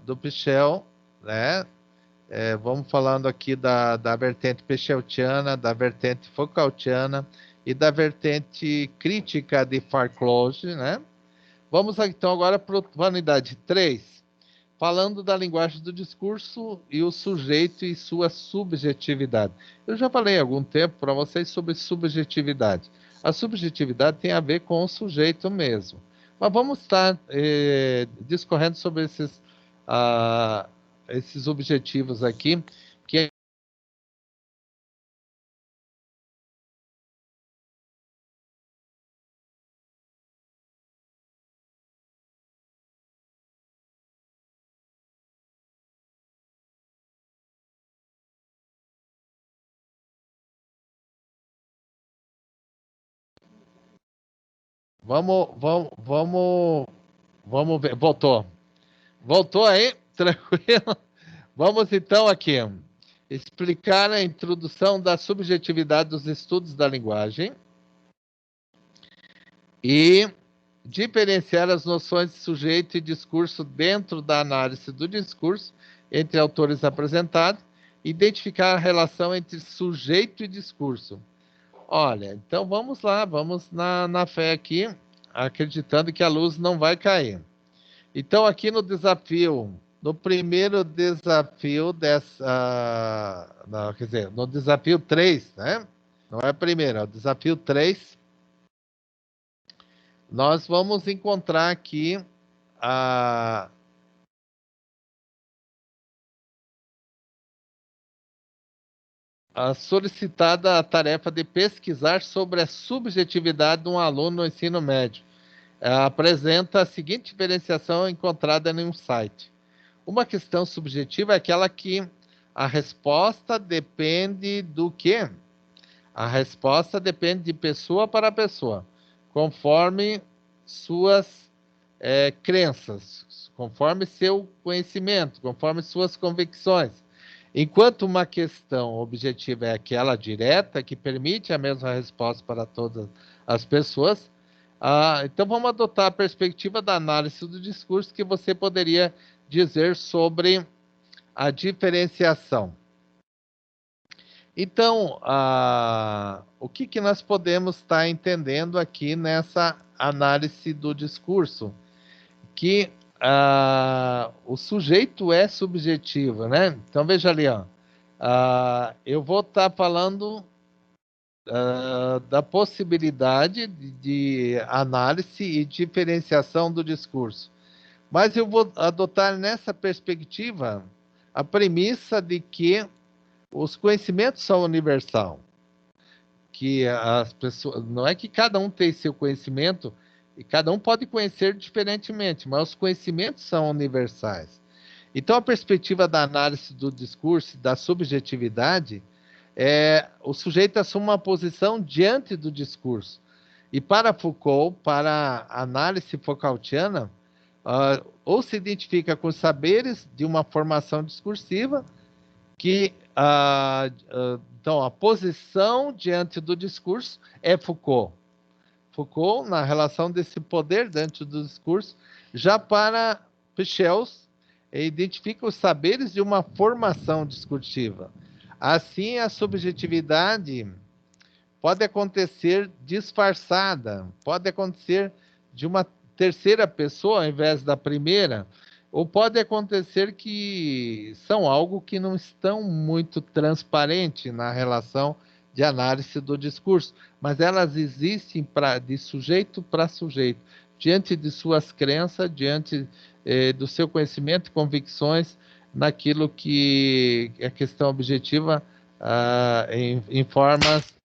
do Pichel, né? Vamos falando aqui da vertente picheltiana, da vertente Foucaultiana e da vertente crítica de Foreclose, né? Vamos então agora para a unidade 3, falando da linguagem do discurso e o sujeito e sua subjetividade. Eu já falei há algum tempo para vocês sobre subjetividade. A subjetividade tem a ver com o sujeito mesmo. Mas vamos estar discorrendo sobre esses objetivos aqui, que vamos ver. Voltou aí? Tranquilo? Vamos então aqui explicar a introdução da subjetividade dos estudos da linguagem e diferenciar as noções de sujeito e discurso dentro da análise do discurso entre autores apresentados, identificar a relação entre sujeito e discurso. Olha, então vamos lá, vamos na fé aqui, acreditando que a luz não vai cair. Então, aqui no desafio, no primeiro desafio quer dizer, no desafio 3, né? Não é primeiro, é o desafio 3. Nós vamos encontrar aqui a solicitada a tarefa de pesquisar sobre a subjetividade de um aluno no ensino médio. Apresenta a seguinte diferenciação encontrada em um site. Uma questão subjetiva é aquela que a resposta depende do quê? A resposta depende de pessoa para pessoa, conforme suas crenças, conforme seu conhecimento, conforme suas convicções. Enquanto uma questão objetiva é aquela direta, que permite a mesma resposta para todas as pessoas, então vamos adotar a perspectiva da análise do discurso que você poderia dizer sobre a diferenciação. Então, o que nós podemos estar entendendo aqui nessa análise do discurso? Que o sujeito é subjetivo, né? Então, veja ali, ó. Eu vou estar falando da possibilidade de análise e diferenciação do discurso. Mas eu vou adotar nessa perspectiva a premissa de que os conhecimentos são universal, que as pessoas, não é que cada um tem seu conhecimento e cada um pode conhecer diferentemente, mas os conhecimentos são universais. Então a perspectiva da análise do discurso, da subjetividade, o sujeito assume uma posição diante do discurso. E para Foucault, para a análise Foucaultiana, ou se identifica com os saberes de uma formação discursiva, que então a posição diante do discurso é Foucault. Foucault, na relação desse poder diante do discurso, já para Pichels, identifica os saberes de uma formação discursiva. Assim, a subjetividade pode acontecer disfarçada, pode acontecer de uma terceira pessoa ao invés da primeira, ou pode acontecer que são algo que não estão muito transparente na relação de análise do discurso, mas elas existem de sujeito para sujeito, diante de suas crenças, diante do seu conhecimento e convicções naquilo que é questão objetiva em formas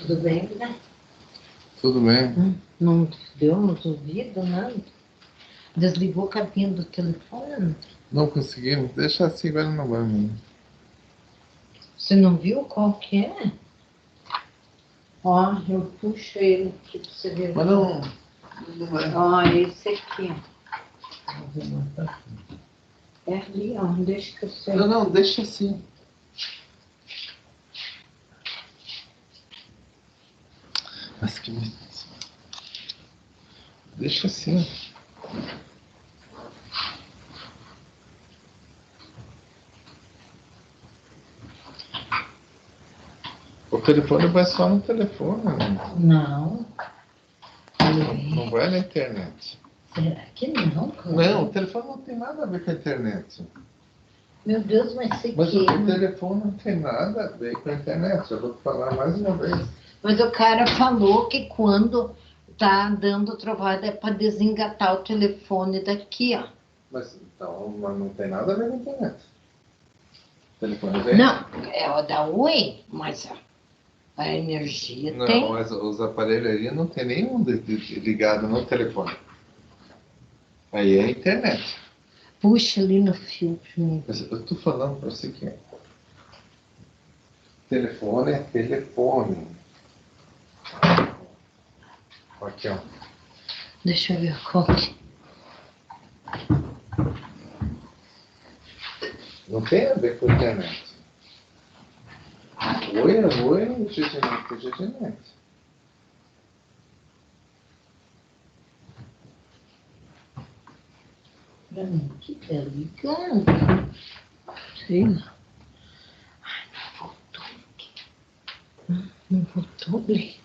Tudo bem, né? Tudo bem. Não deu nos ouvidos, nada? Desligou a cabine do telefone? Não conseguimos. Deixa assim, agora não vai. Você não viu qual que é? Ó, eu puxo ele aqui pra você ver. Mas não vai. Ó, esse aqui, ó. É ali, ó. Deixa que eu sei. Não, deixa assim. Mas que... Deixa assim. O telefone vai só no telefone, né? Não. Não vai na internet. Será que não, cara? Não, o telefone não tem nada a ver com a internet. Meu Deus, mas isso Mas aqui... o telefone não tem nada a ver com a internet. Eu vou te falar mais uma vez. Mas o cara falou que quando tá dando trovada é para desengatar o telefone daqui, ó. Mas então, mas não tem nada a ver com a internet. O telefone vem? Não, é o da Oi, mas a energia Não, tem. mas os aparelhos aí não tem nenhum ligado no telefone. Aí é a internet. Puxa ali no fio pra mim. Mas eu tô falando para você que telefone é telefone. Aqui, ó. Deixa eu ver qual que... Não tem a ver com a internet. Oi, GGNet, GGNet. Pra mim que tá ligado. Sei lá. Ai, não voltou aqui. Não voltou, Blê.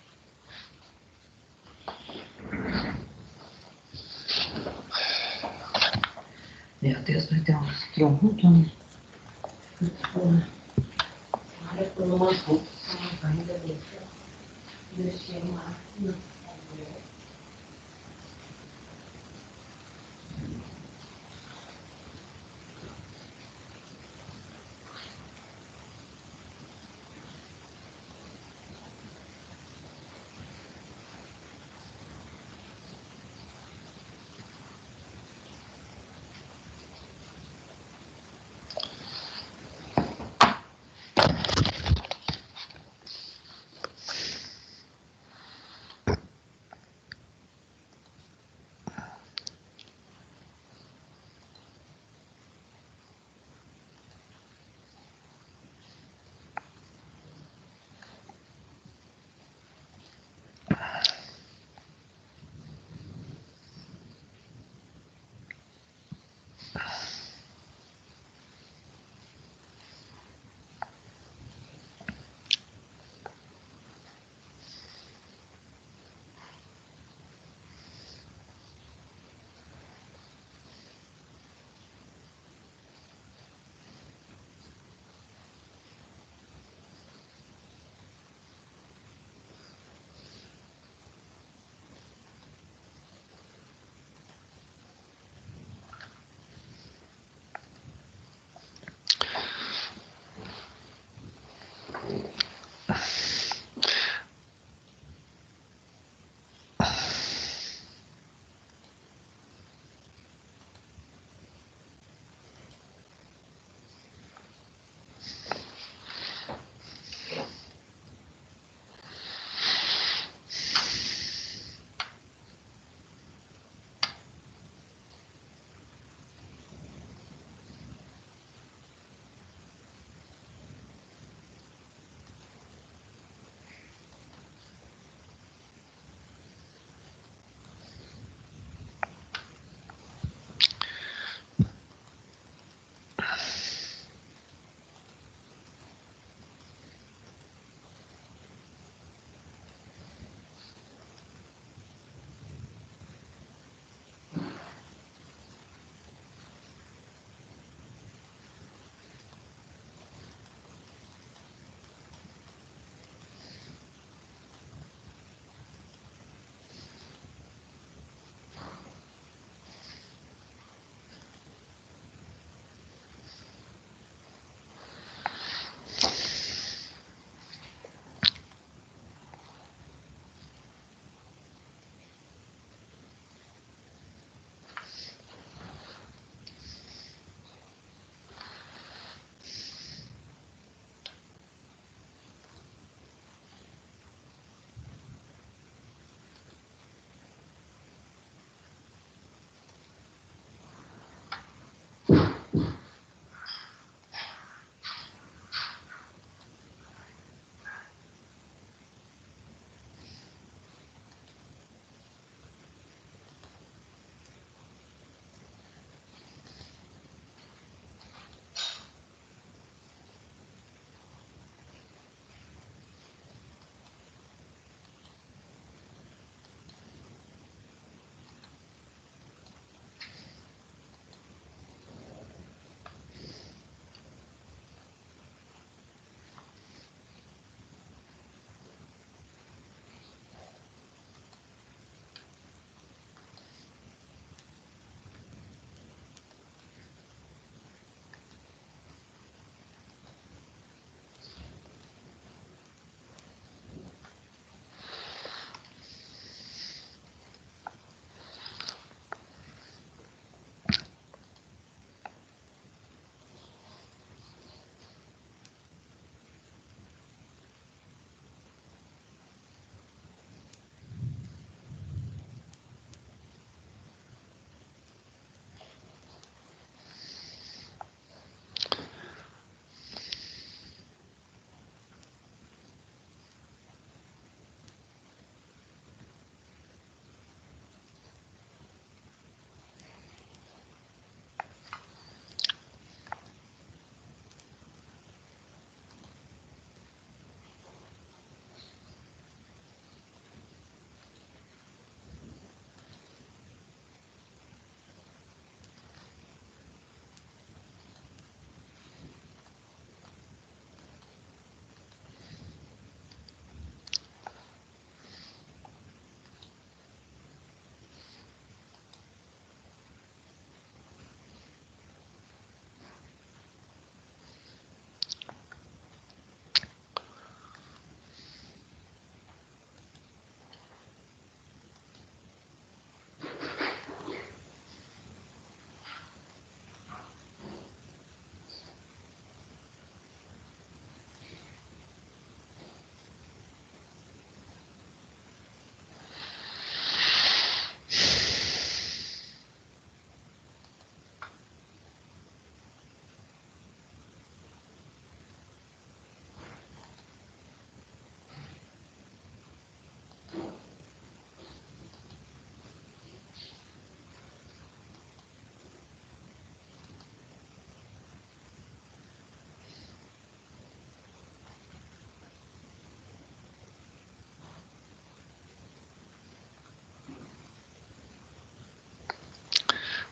Meu Deus, vai ter uns trombos, né? Agora eu tô numa roupa, ainda deixei lá.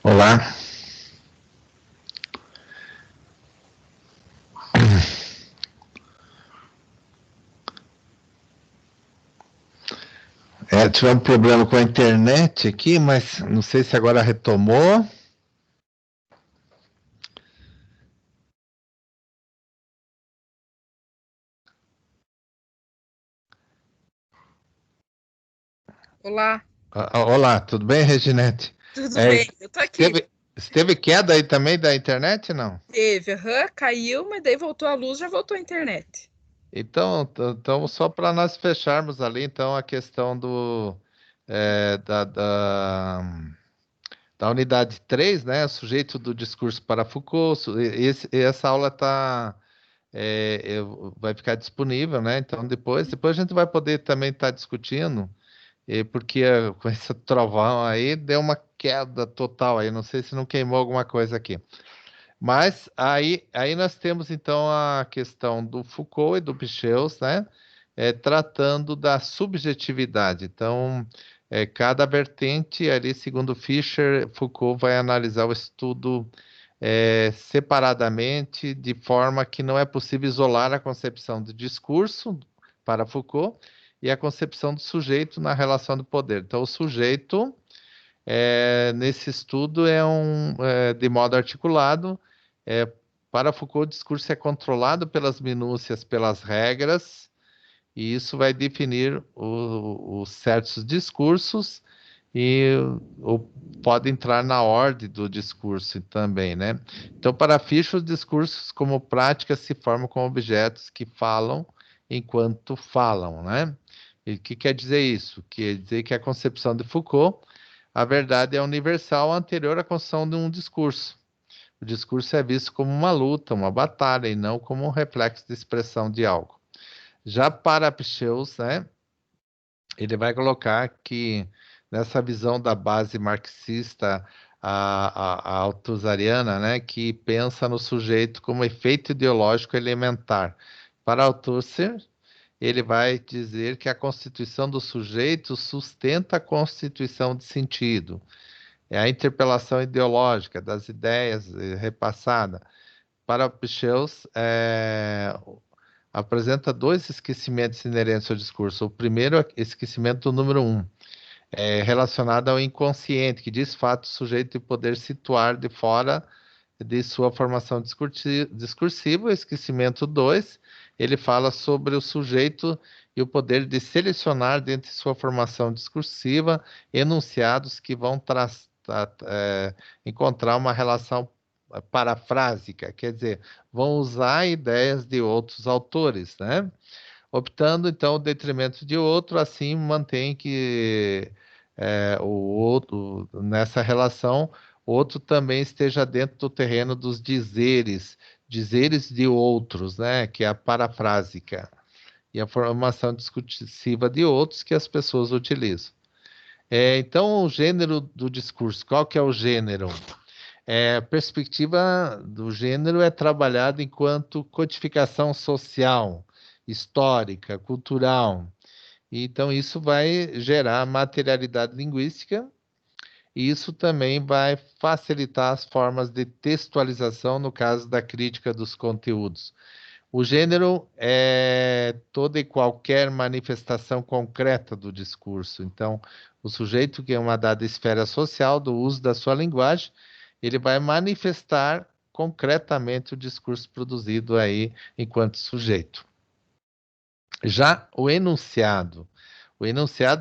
Olá. Tivemos um problema com a internet aqui, mas não sei se agora retomou. Olá, Olá, tudo bem, Reginete? tudo bem? Eu tô aqui. Esteve queda aí também da internet, não? Teve, caiu, mas daí voltou a luz, já voltou a internet. Então só para nós fecharmos ali, então, a questão da unidade 3, né? Sujeito do discurso para Foucault. Essa aula vai ficar disponível, né? Então, depois a gente vai poder também estar discutindo, porque com esse trovão aí deu uma queda total aí. Não sei se não queimou alguma coisa aqui. Mas aí nós temos então a questão do Foucault e do Pichels, né? Tratando da subjetividade. Então, cada vertente ali, segundo Fischer, Foucault vai analisar o estudo separadamente, de forma que não é possível isolar a concepção do discurso para Foucault e a concepção do sujeito na relação do poder. Então, o sujeito, nesse estudo, de modo articulado. Para Foucault, o discurso é controlado pelas minúcias, pelas regras, e isso vai definir os certos discursos e pode entrar na ordem do discurso também, né? Então, para Fischer, os discursos como práticas se formam com objetos que falam enquanto falam, né? E o que quer dizer isso? Quer dizer que a concepção de Foucault, a verdade é universal anterior à construção de um discurso. O discurso é visto como uma luta, uma batalha, e não como um reflexo de expressão de algo. Já para Pichels, né, ele vai colocar que nessa visão da base marxista, a althusseriana, né, que pensa no sujeito como efeito ideológico elementar. Para Althusser, ele vai dizer que a constituição do sujeito sustenta a constituição de sentido. É a interpelação ideológica das ideias repassada. Para Pichels, apresenta dois esquecimentos inerentes ao discurso. O primeiro é esquecimento número 1, relacionado ao inconsciente, que diz fato o sujeito de poder situar de fora de sua formação discursiva. O esquecimento 2, ele fala sobre o sujeito e o poder de selecionar dentro de sua formação discursiva enunciados que vão encontrar uma relação parafrásica, quer dizer, vão usar ideias de outros autores, né? Optando, então, o detrimento de outro, assim mantém que o outro, nessa relação, o outro também esteja dentro do terreno dos dizeres de outros, né? Que é a parafrásica, e a formação discursiva de outros que as pessoas utilizam. Então, o gênero do discurso, qual que é o gênero? A perspectiva do gênero é trabalhada enquanto codificação social, histórica, cultural. Então, isso vai gerar materialidade linguística, e isso também vai facilitar as formas de textualização no caso da crítica dos conteúdos. O gênero é toda e qualquer manifestação concreta do discurso. Então, o sujeito que é uma dada esfera social do uso da sua linguagem, ele vai manifestar concretamente o discurso produzido aí enquanto sujeito. Já o enunciado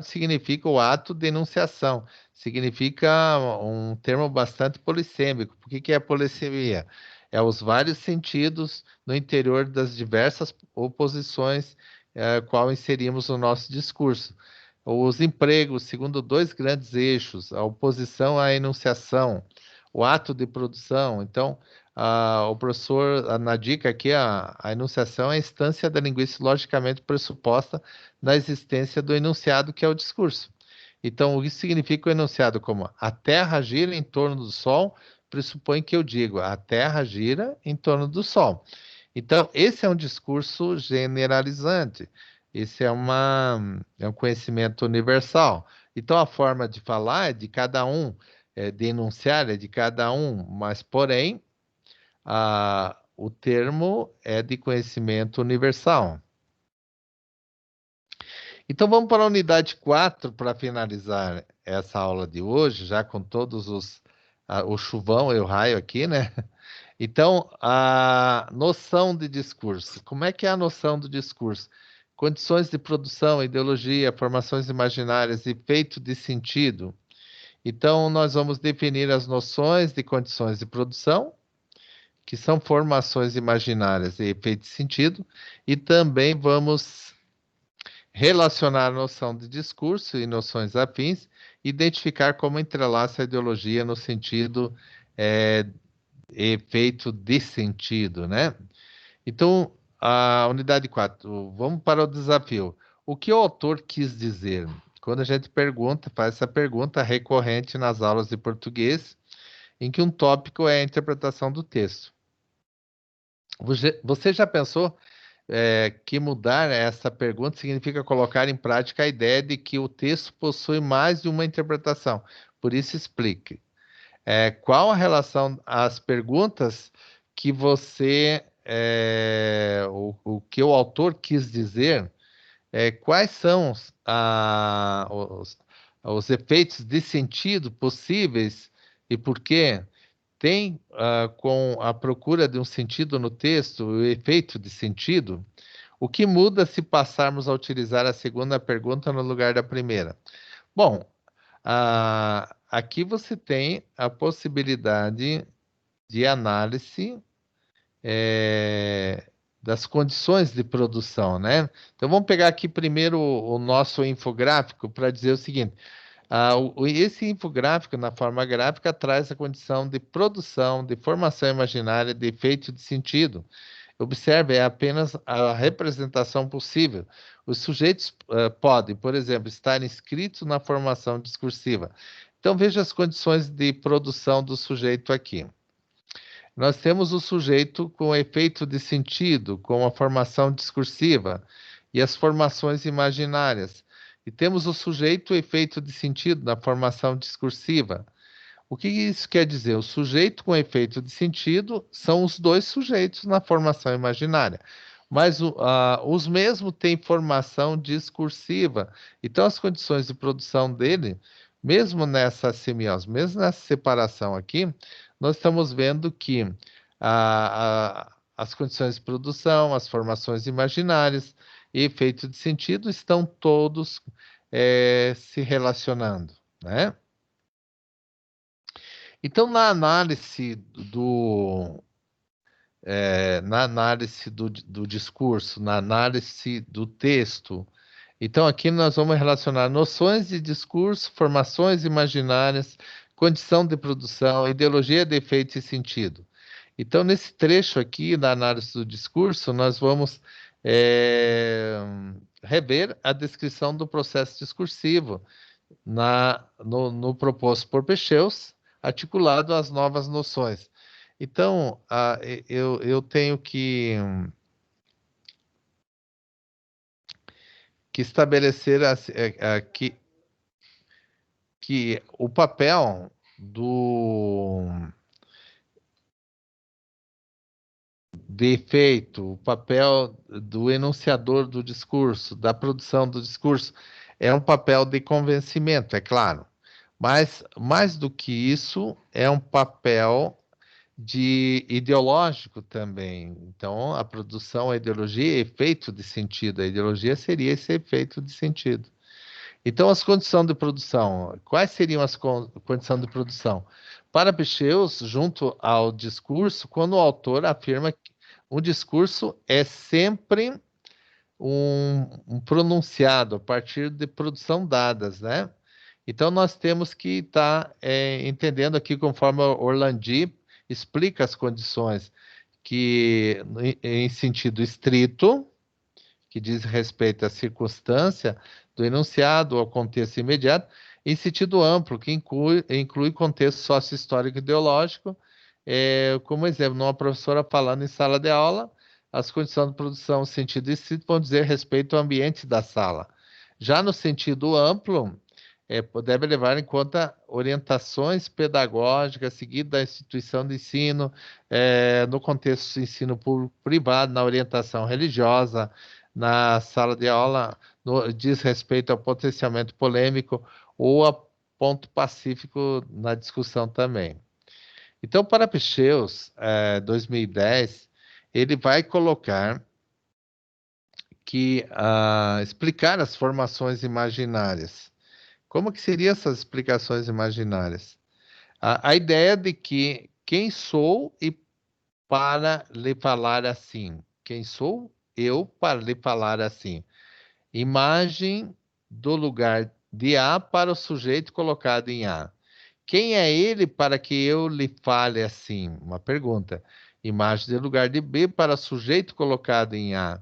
significa o ato de enunciação, significa um termo bastante polissêmico. Por que é polissemia? É os vários sentidos no interior das diversas oposições qual inserimos no nosso discurso. Os empregos, segundo dois grandes eixos, a oposição à enunciação, o ato de produção. Então, o professor, na dica aqui, a enunciação é a instância da linguística logicamente pressuposta da existência do enunciado, que é o discurso. Então, o que significa o enunciado? Como a Terra gira em torno do Sol, pressupõe que eu digo a Terra gira em torno do Sol. Então, esse é um discurso generalizante. Esse é um conhecimento universal. Então, a forma de falar é de cada um. de enunciar é de cada um, mas, porém, o termo é de conhecimento universal. Então, vamos para a unidade 4 para finalizar essa aula de hoje, já com todos o chuvão e o raio aqui, né? Então, a noção de discurso. Como é que é a noção do discurso? Condições de produção, ideologia, formações imaginárias, efeito de sentido. Então, nós vamos definir as noções de condições de produção, que são formações imaginárias e efeito de sentido, e também vamos relacionar a noção de discurso e noções afins, identificar como entrelaça a ideologia no sentido efeito de sentido, né? Então, a unidade 4, vamos para o desafio. O que o autor quis dizer? Quando a gente faz essa pergunta recorrente nas aulas de português, em que um tópico é a interpretação do texto. Você já pensou que mudar essa pergunta significa colocar em prática a ideia de que o texto possui mais de uma interpretação? Por isso, explique. Qual a relação, as perguntas que o que o autor quis dizer, quais são os efeitos de sentido possíveis e por quê? Tem com a procura de um sentido no texto, o efeito de sentido? O que muda se passarmos a utilizar a segunda pergunta no lugar da primeira? Bom, aqui você tem a possibilidade de análise das condições de produção, né? Então, vamos pegar aqui primeiro o nosso infográfico para dizer o seguinte. Esse infográfico, na forma gráfica, traz a condição de produção, de formação imaginária, de efeito de sentido. Observe, é apenas a representação possível. Os sujeitos podem, por exemplo, estar inscritos na formação discursiva. Então, veja as condições de produção do sujeito aqui. Nós temos o sujeito com efeito de sentido, com a formação discursiva e as formações imaginárias. E temos o sujeito efeito de sentido na formação discursiva. O que isso quer dizer? O sujeito com efeito de sentido são os dois sujeitos na formação imaginária, mas os mesmos têm formação discursiva. Então, as condições de produção dele, mesmo nessa semiose, mesmo nessa separação aqui, nós estamos vendo que as condições de produção, as formações imaginárias e efeito de sentido estão todos se relacionando, né? Então, na análise do discurso, na análise do texto, então aqui nós vamos relacionar noções de discurso, formações imaginárias, condição de produção, ideologia de efeito e sentido. Então, nesse trecho aqui da análise do discurso, nós vamos rever a descrição do processo discursivo no proposto por Pecheus, articulado às novas noções. Então, eu tenho que estabelecer que o papel de efeito, o papel do enunciador do discurso, da produção do discurso, é um papel de convencimento, é claro. Mas, mais do que isso, é um papel ideológico também. Então, a produção, a ideologia é efeito de sentido. A ideologia seria esse efeito de sentido. Então, as condições de produção. Quais seriam as condições de produção? Para Pecheus, junto ao discurso, quando o autor afirma que o discurso é sempre um pronunciado a partir de produção dadas, né? Então, nós temos que estar entendendo aqui, conforme Orlandi explica as condições, que em sentido estrito, que diz respeito à circunstância do enunciado ao contexto imediato, em sentido amplo, que inclui contexto sócio-histórico e ideológico, como exemplo, uma professora falando em sala de aula, as condições de produção no sentido estrito vão dizer respeito ao ambiente da sala. Já no sentido amplo, deve levar em conta orientações pedagógicas seguidas da instituição de ensino, no contexto de ensino público privado, na orientação religiosa, na sala de aula, diz respeito ao potenciamento polêmico ou a ponto pacífico na discussão também. Então, para Picheus, 2010, ele vai colocar que explicar as formações imaginárias. Como que seriam essas explicações imaginárias? A ideia de que quem sou e para lhe falar assim? Quem sou eu para lhe falar assim? Imagem do lugar de A para o sujeito colocado em A. Quem é ele para que eu lhe fale assim? Uma pergunta. Imagem do lugar de B para o sujeito colocado em A.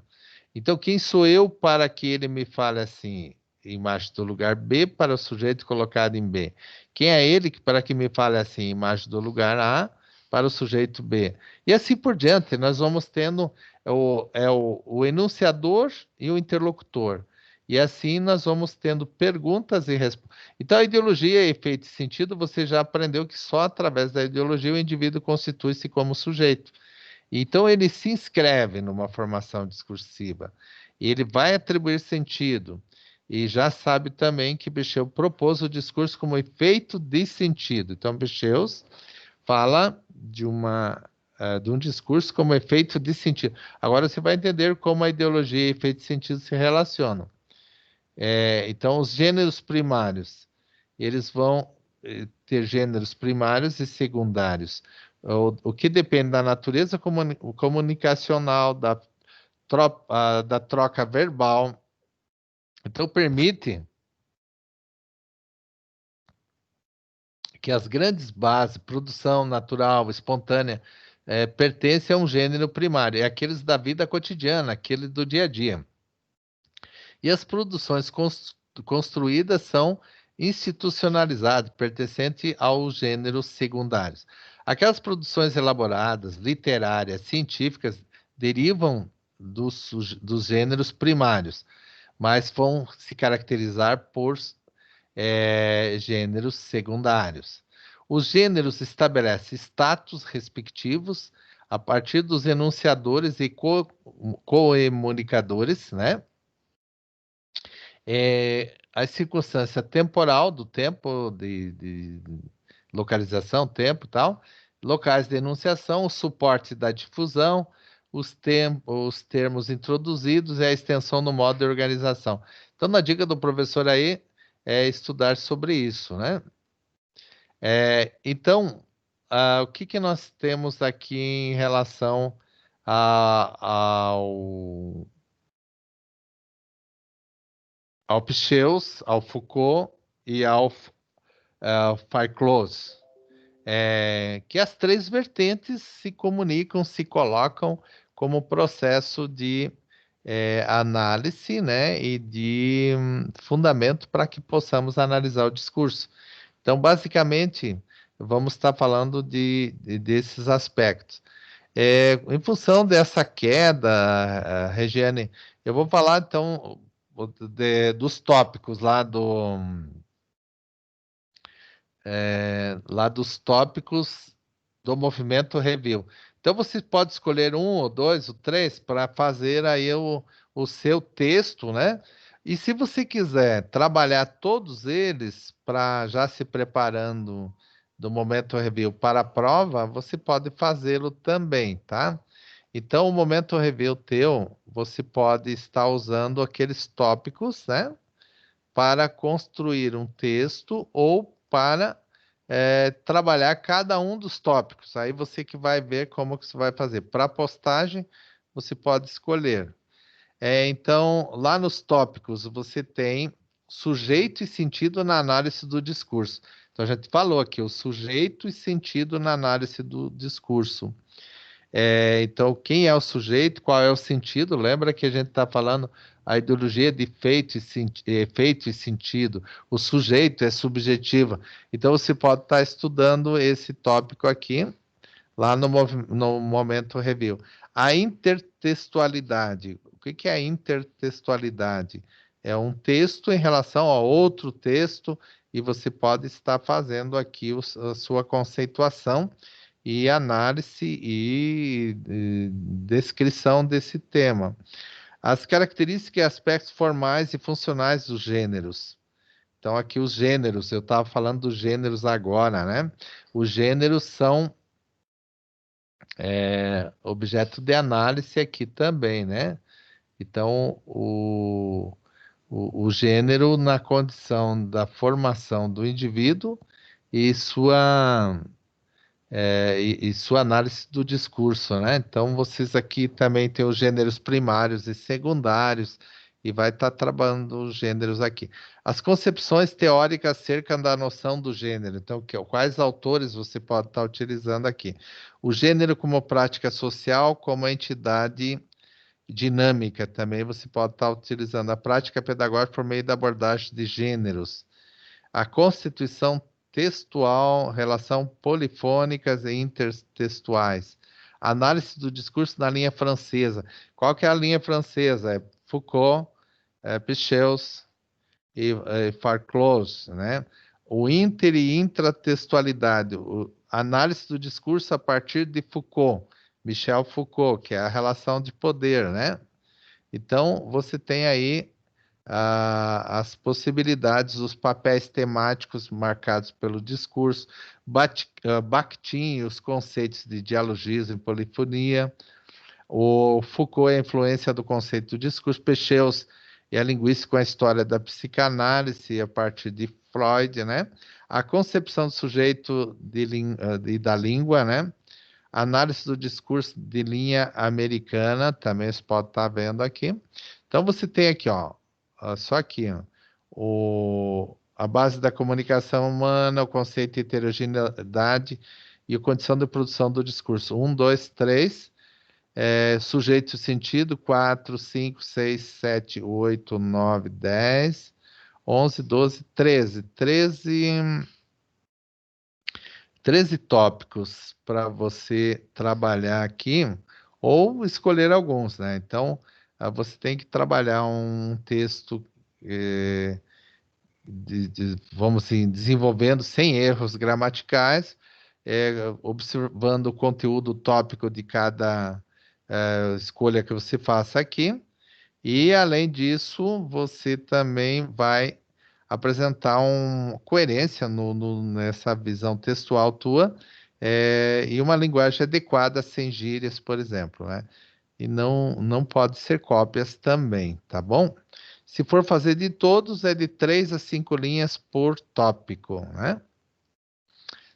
Então, quem sou eu para que ele me fale assim? Imagem do lugar B para o sujeito colocado em B. Quem é ele para que me fale assim? Imagem do lugar A para o sujeito B. E assim por diante, nós vamos tendo o enunciador e o interlocutor. E assim nós vamos tendo perguntas e respostas. Então, a ideologia, efeito e sentido, você já aprendeu que só através da ideologia o indivíduo constitui-se como sujeito. Então, ele se inscreve numa formação discursiva. Ele vai atribuir sentido. E já sabe também que Bicheu propôs o discurso como efeito de sentido. Então, Bicheu fala de um discurso como efeito de sentido. Agora você vai entender como a ideologia e efeito de sentido se relacionam. Então, os gêneros primários, eles vão ter gêneros primários e secundários. O que depende da natureza comunicacional, da troca verbal. Então, permite que as grandes bases, produção natural, espontânea, pertencem a um gênero primário, é aqueles da vida cotidiana, aquele do dia a dia. E as produções construídas são institucionalizadas, pertencentes aos gêneros secundários. Aquelas produções elaboradas, literárias, científicas, derivam dos gêneros primários, mas vão se caracterizar por gêneros secundários. Os gêneros estabelecem status respectivos a partir dos enunciadores e comunicadores, né? A circunstância temporal do tempo de localização, tempo e tal, locais de enunciação, o suporte da difusão, os termos introduzidos e a extensão no modo de organização. Então, a dica do professor aí é estudar sobre isso, né? Então, o que nós temos aqui em relação ao Picheus, ao Foucault e ao Farclose? Que as três vertentes se comunicam, se colocam como processo de análise, né, e de fundamento para que possamos analisar o discurso. Então, basicamente, vamos estar falando desses aspectos. Em função dessa queda, Regiane, eu vou falar, então, dos tópicos lá dos tópicos do movimento review. Então, você pode escolher um, ou dois, ou três, para fazer aí o seu texto, né? E se você quiser trabalhar todos eles para já se preparando do momento review para a prova, você pode fazê-lo também, tá? Então, o momento review teu, você pode estar usando aqueles tópicos, né? Para construir um texto ou para trabalhar cada um dos tópicos. Aí você que vai ver como que você vai fazer. Para postagem, você pode escolher. Então, lá nos tópicos, você tem sujeito e sentido na análise do discurso. Então, a gente falou aqui, o sujeito e sentido na análise do discurso. Então, quem é o sujeito, qual é o sentido? Lembra que a gente está falando a ideologia de efeito e sentido. O sujeito é subjetivo. Então, você pode estar estudando esse tópico aqui, lá no momento review. A intertextualidade. O que é a intertextualidade? é um texto em relação a outro texto, e você pode estar fazendo aqui a sua conceituação e análise e descrição desse tema. As características e aspectos formais e funcionais dos gêneros. Então, aqui os gêneros, eu estava falando dos gêneros agora, né? Os gêneros são objeto de análise aqui também, né? Então, o gênero na condição da formação do indivíduo e sua análise do discurso, né? Então, vocês aqui também têm os gêneros primários e secundários, e vai estar trabalhando os gêneros aqui. As concepções teóricas acerca da noção do gênero. Então, quais autores você pode estar utilizando aqui? O gênero como prática social, como entidade dinâmica, também você pode estar utilizando a prática pedagógica por meio da abordagem de gêneros. A constituição textual, relação polifônicas e intertextuais. Análise do discurso na linha francesa. Qual que é a linha francesa? É Foucault, Pichels e Farclose, né? O inter e intratextualidade. Análise do discurso a partir de Foucault, Michel Foucault, que é a relação de poder, né? Então, você tem aí as possibilidades, os papéis temáticos marcados pelo discurso, Bakhtin, os conceitos de dialogismo e polifonia, o Foucault e a influência do conceito do discurso, Pecheus e a linguística com a história da psicanálise a partir de Freud, né? A concepção do sujeito e da língua, né? Análise do discurso de linha americana, também você pode estar vendo aqui. Então, você tem aqui, ó, só aqui, ó, a base da comunicação humana, o conceito de heterogeneidade e a condição de produção do discurso. 1, 2, 3, sujeito e sentido, 4, 5, 6, 7, 8, 9, 10, 11, 12, 13. 13 tópicos para você trabalhar aqui, ou escolher alguns, né? Então, você tem que trabalhar um texto, vamos assim, desenvolvendo sem erros gramaticais, observando o conteúdo tópico de cada escolha que você faça aqui. E, além disso, você também vai apresentar uma coerência nessa visão textual tua, e uma linguagem adequada, sem gírias, por exemplo, né? E não pode ser cópias também, tá bom? Se for fazer de todos, é de 3 a 5 linhas por tópico, né?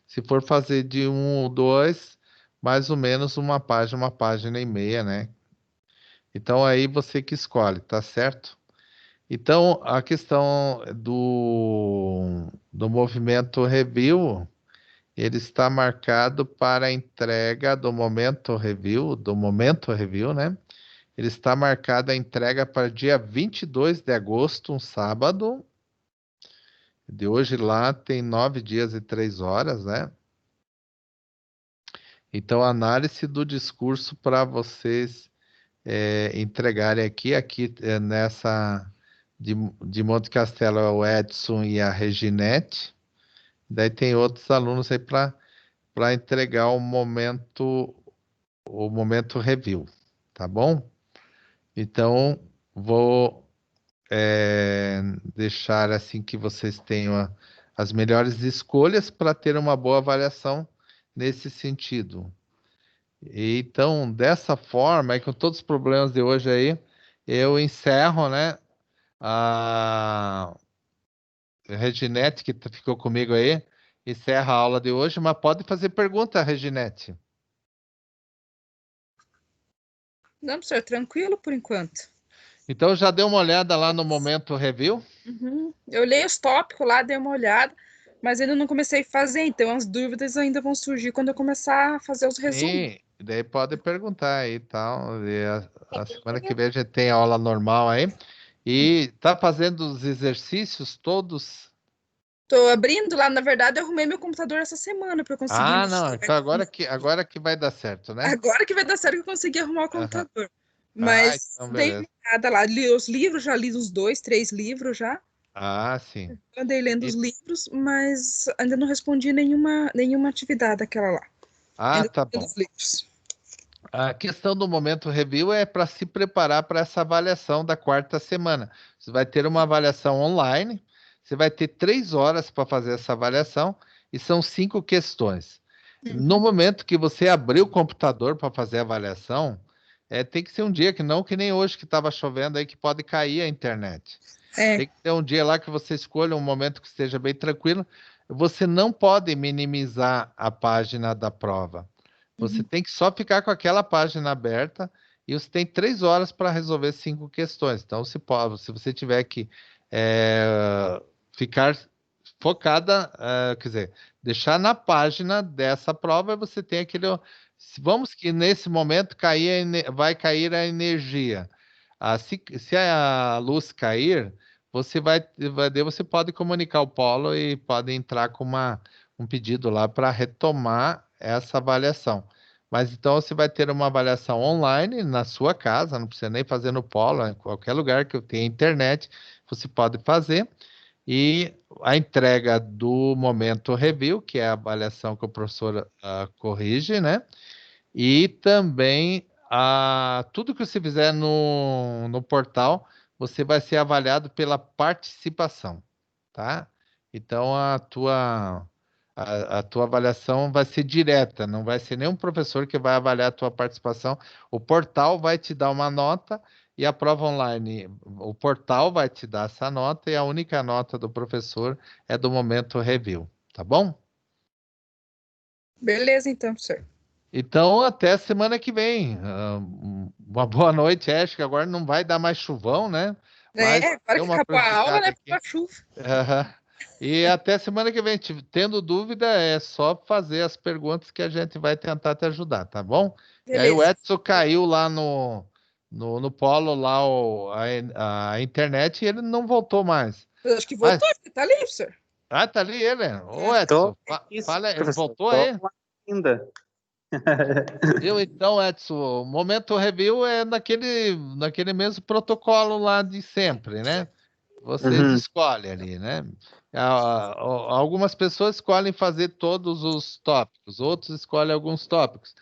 Se for fazer de 1 ou 2, mais ou menos uma página e meia, né? Então, aí você que escolhe, tá certo? Então, a questão do movimento review, ele está marcado para a entrega do momento review, né? Ele está marcado a entrega para dia 22 de agosto, um sábado. De hoje lá tem 9 dias e 3 horas, né? Então, análise do discurso para vocês entregarem aqui nessa de Monte Castelo é o Edson e a Reginete. Daí tem outros alunos aí para entregar o momento review, tá bom? Então, vou deixar assim que vocês tenham as melhores escolhas para ter uma boa avaliação nesse sentido. E, então, dessa forma, com todos os problemas de hoje aí, eu encerro, né? A Reginete, que ficou comigo aí, encerra a aula de hoje, mas pode fazer pergunta, Reginete. Não, professor, tranquilo por enquanto. Então, já deu uma olhada lá no momento review? Uhum. Eu olhei os tópicos lá, dei uma olhada, mas ainda não comecei a fazer, então as dúvidas ainda vão surgir quando eu começar a fazer os resumos. Sim, daí pode perguntar aí e tal. E a semana que vem a gente tem aula normal aí. E tá fazendo os exercícios todos? Tô abrindo lá, na verdade, eu arrumei meu computador essa semana para conseguir Ah, mexer. não, então agora que vai dar certo, né? Agora que vai dar certo que eu consegui arrumar o Aham. computador. Mas então dei uma beleza. olhada lá, li os livros, já li uns 2, 3 livros já. Sim. Andei lendo E- os livros, mas ainda não respondi nenhuma atividade daquela lá. Ainda tá tô lendo bom. os livros. A questão do momento review é para se preparar para essa avaliação da quarta semana. Você vai ter uma avaliação online, você vai ter 3 horas para fazer essa avaliação e são 5 questões. No momento que você abrir o computador para fazer a avaliação, tem que ser um dia que não que nem hoje que estava chovendo aí que pode cair a internet. É, Tem que ter um dia lá que você escolha um momento que esteja bem tranquilo. Você não pode minimizar a página da prova. Você tem que só ficar com aquela página aberta e você tem 3 horas para resolver 5 questões. Então, se você tiver que ficar focada, quer dizer, deixar na página dessa prova, você tem aquele. Vamos que nesse momento vai cair a energia. Se a luz cair, daí você pode comunicar o polo e pode entrar com um pedido lá para retomar essa avaliação. Mas então você vai ter uma avaliação online na sua casa, não precisa nem fazer no polo, em qualquer lugar que tenha internet, você pode fazer. E a entrega do momento review, que é a avaliação que o professor corrige, né? E também tudo que você fizer no portal, você vai ser avaliado pela participação, tá? Então a tua avaliação vai ser direta, não vai ser nenhum professor que vai avaliar a tua participação. O portal vai te dar uma nota e a prova online, o portal vai te dar essa nota e a única nota do professor é do momento review, tá bom? beleza então, professor. Então, até semana que vem. Uma boa noite. Acho que agora não vai dar mais chuvão, né? Mas Agora deu que uma acabou a aula, prejudicada né, aqui. pra chuva. Aham. E até semana que vem. Tendo dúvida, é só fazer as perguntas que a gente vai tentar te ajudar, tá bom? E aí o Beleza. Edson caiu lá no polo, lá a internet, e ele não voltou mais. Eu acho que voltou, Mas, acho que tá ali, professor. tá ali ele. Ô, Tô Edson, isso, fala, ele professor. voltou Tô aí? lá ainda. Viu? Então, Edson, o momento review é naquele mesmo protocolo lá de sempre, né? Vocês Uhum. escolhem ali, né? Algumas pessoas escolhem fazer todos os tópicos, outros escolhem alguns tópicos.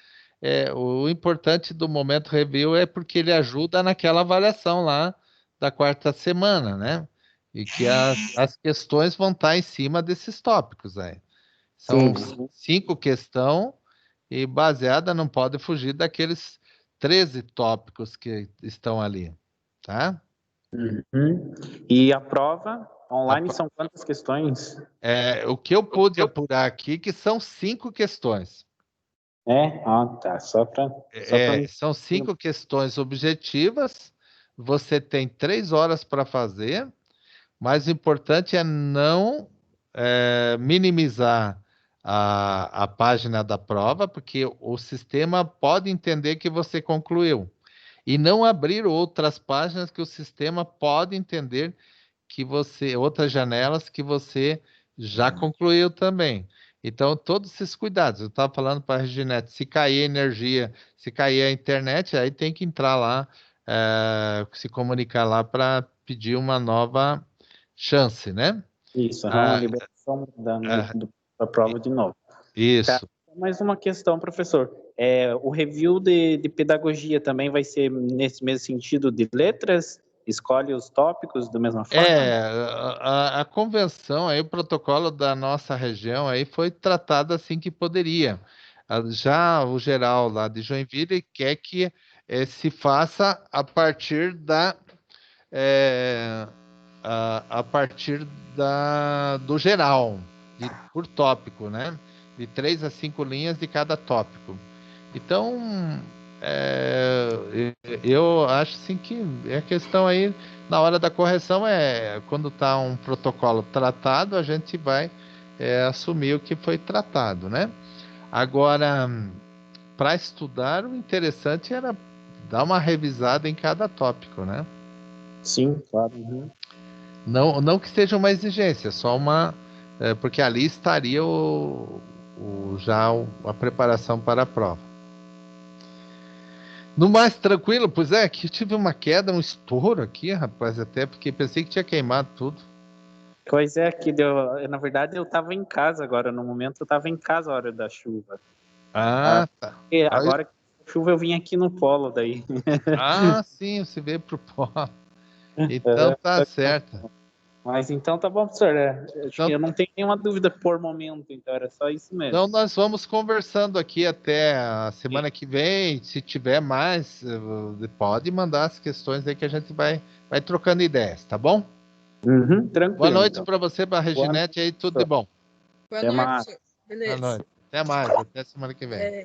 O importante do momento review é porque ele ajuda naquela avaliação lá da quarta semana, né? E que as questões vão estar em cima desses tópicos aí. São Sim. 5 questões e baseada não pode fugir daqueles 13 tópicos que estão ali, tá? Uhum. E a prova A online pro- são quantas questões? o que eu pude apurar aqui, que são 5 questões. Tá. Só para me. São 5 questões objetivas, você tem 3 horas para fazer, mas o importante é não minimizar a página da prova, porque o sistema pode entender que você concluiu. E não abrir outras páginas que o sistema pode entender outras janelas que você já concluiu também. Então, todos esses cuidados. Eu estava falando para a Reginete, se cair a energia, se cair a internet, aí tem que entrar lá, se comunicar lá para pedir uma nova chance, né? Isso, Ah, liberação ah, da prova de novo. Tá. isso. Mais uma questão, professor. O review de pedagogia também vai ser nesse mesmo sentido de letras? Escolhe os tópicos da mesma forma? A convenção, aí, o protocolo da nossa região aí foi tratado assim que poderia. Já o geral lá de Joinville quer que se faça a partir eh, do geral, por tópico, né? De 3 a 5 linhas de cada tópico. Então, eu acho assim que a questão aí, na hora da correção, quando está um protocolo tratado, a gente vai assumir o que foi tratado, né? Agora, para estudar, o interessante era dar uma revisada em cada tópico, né? Sim, claro. Uhum. Não que seja uma exigência, só porque ali estaria já a preparação para a prova. No mais tranquilo, pois é, aqui eu tive uma queda, um estouro aqui, rapaz, até porque pensei que tinha queimado tudo. Pois é, que deu. Na verdade, eu tava em casa agora. No momento, eu tava em casa a hora da chuva. Tá. E agora que a chuva, eu vim aqui no polo daí. Sim, você veio pro pó. Então tá certo. Mas então tá bom, professor. Acho Então, que eu não tenho nenhuma dúvida por momento, então era só isso mesmo. então nós vamos conversando aqui até a semana que vem. Se tiver mais, pode mandar as questões aí que a gente vai trocando ideias, tá bom? Uhum, tranquilo. Boa noite então. para você, para a Reginete aí, tudo de bom. Boa Até noite, mais. professor. Boa Beleza. noite. Até mais, até semana que vem.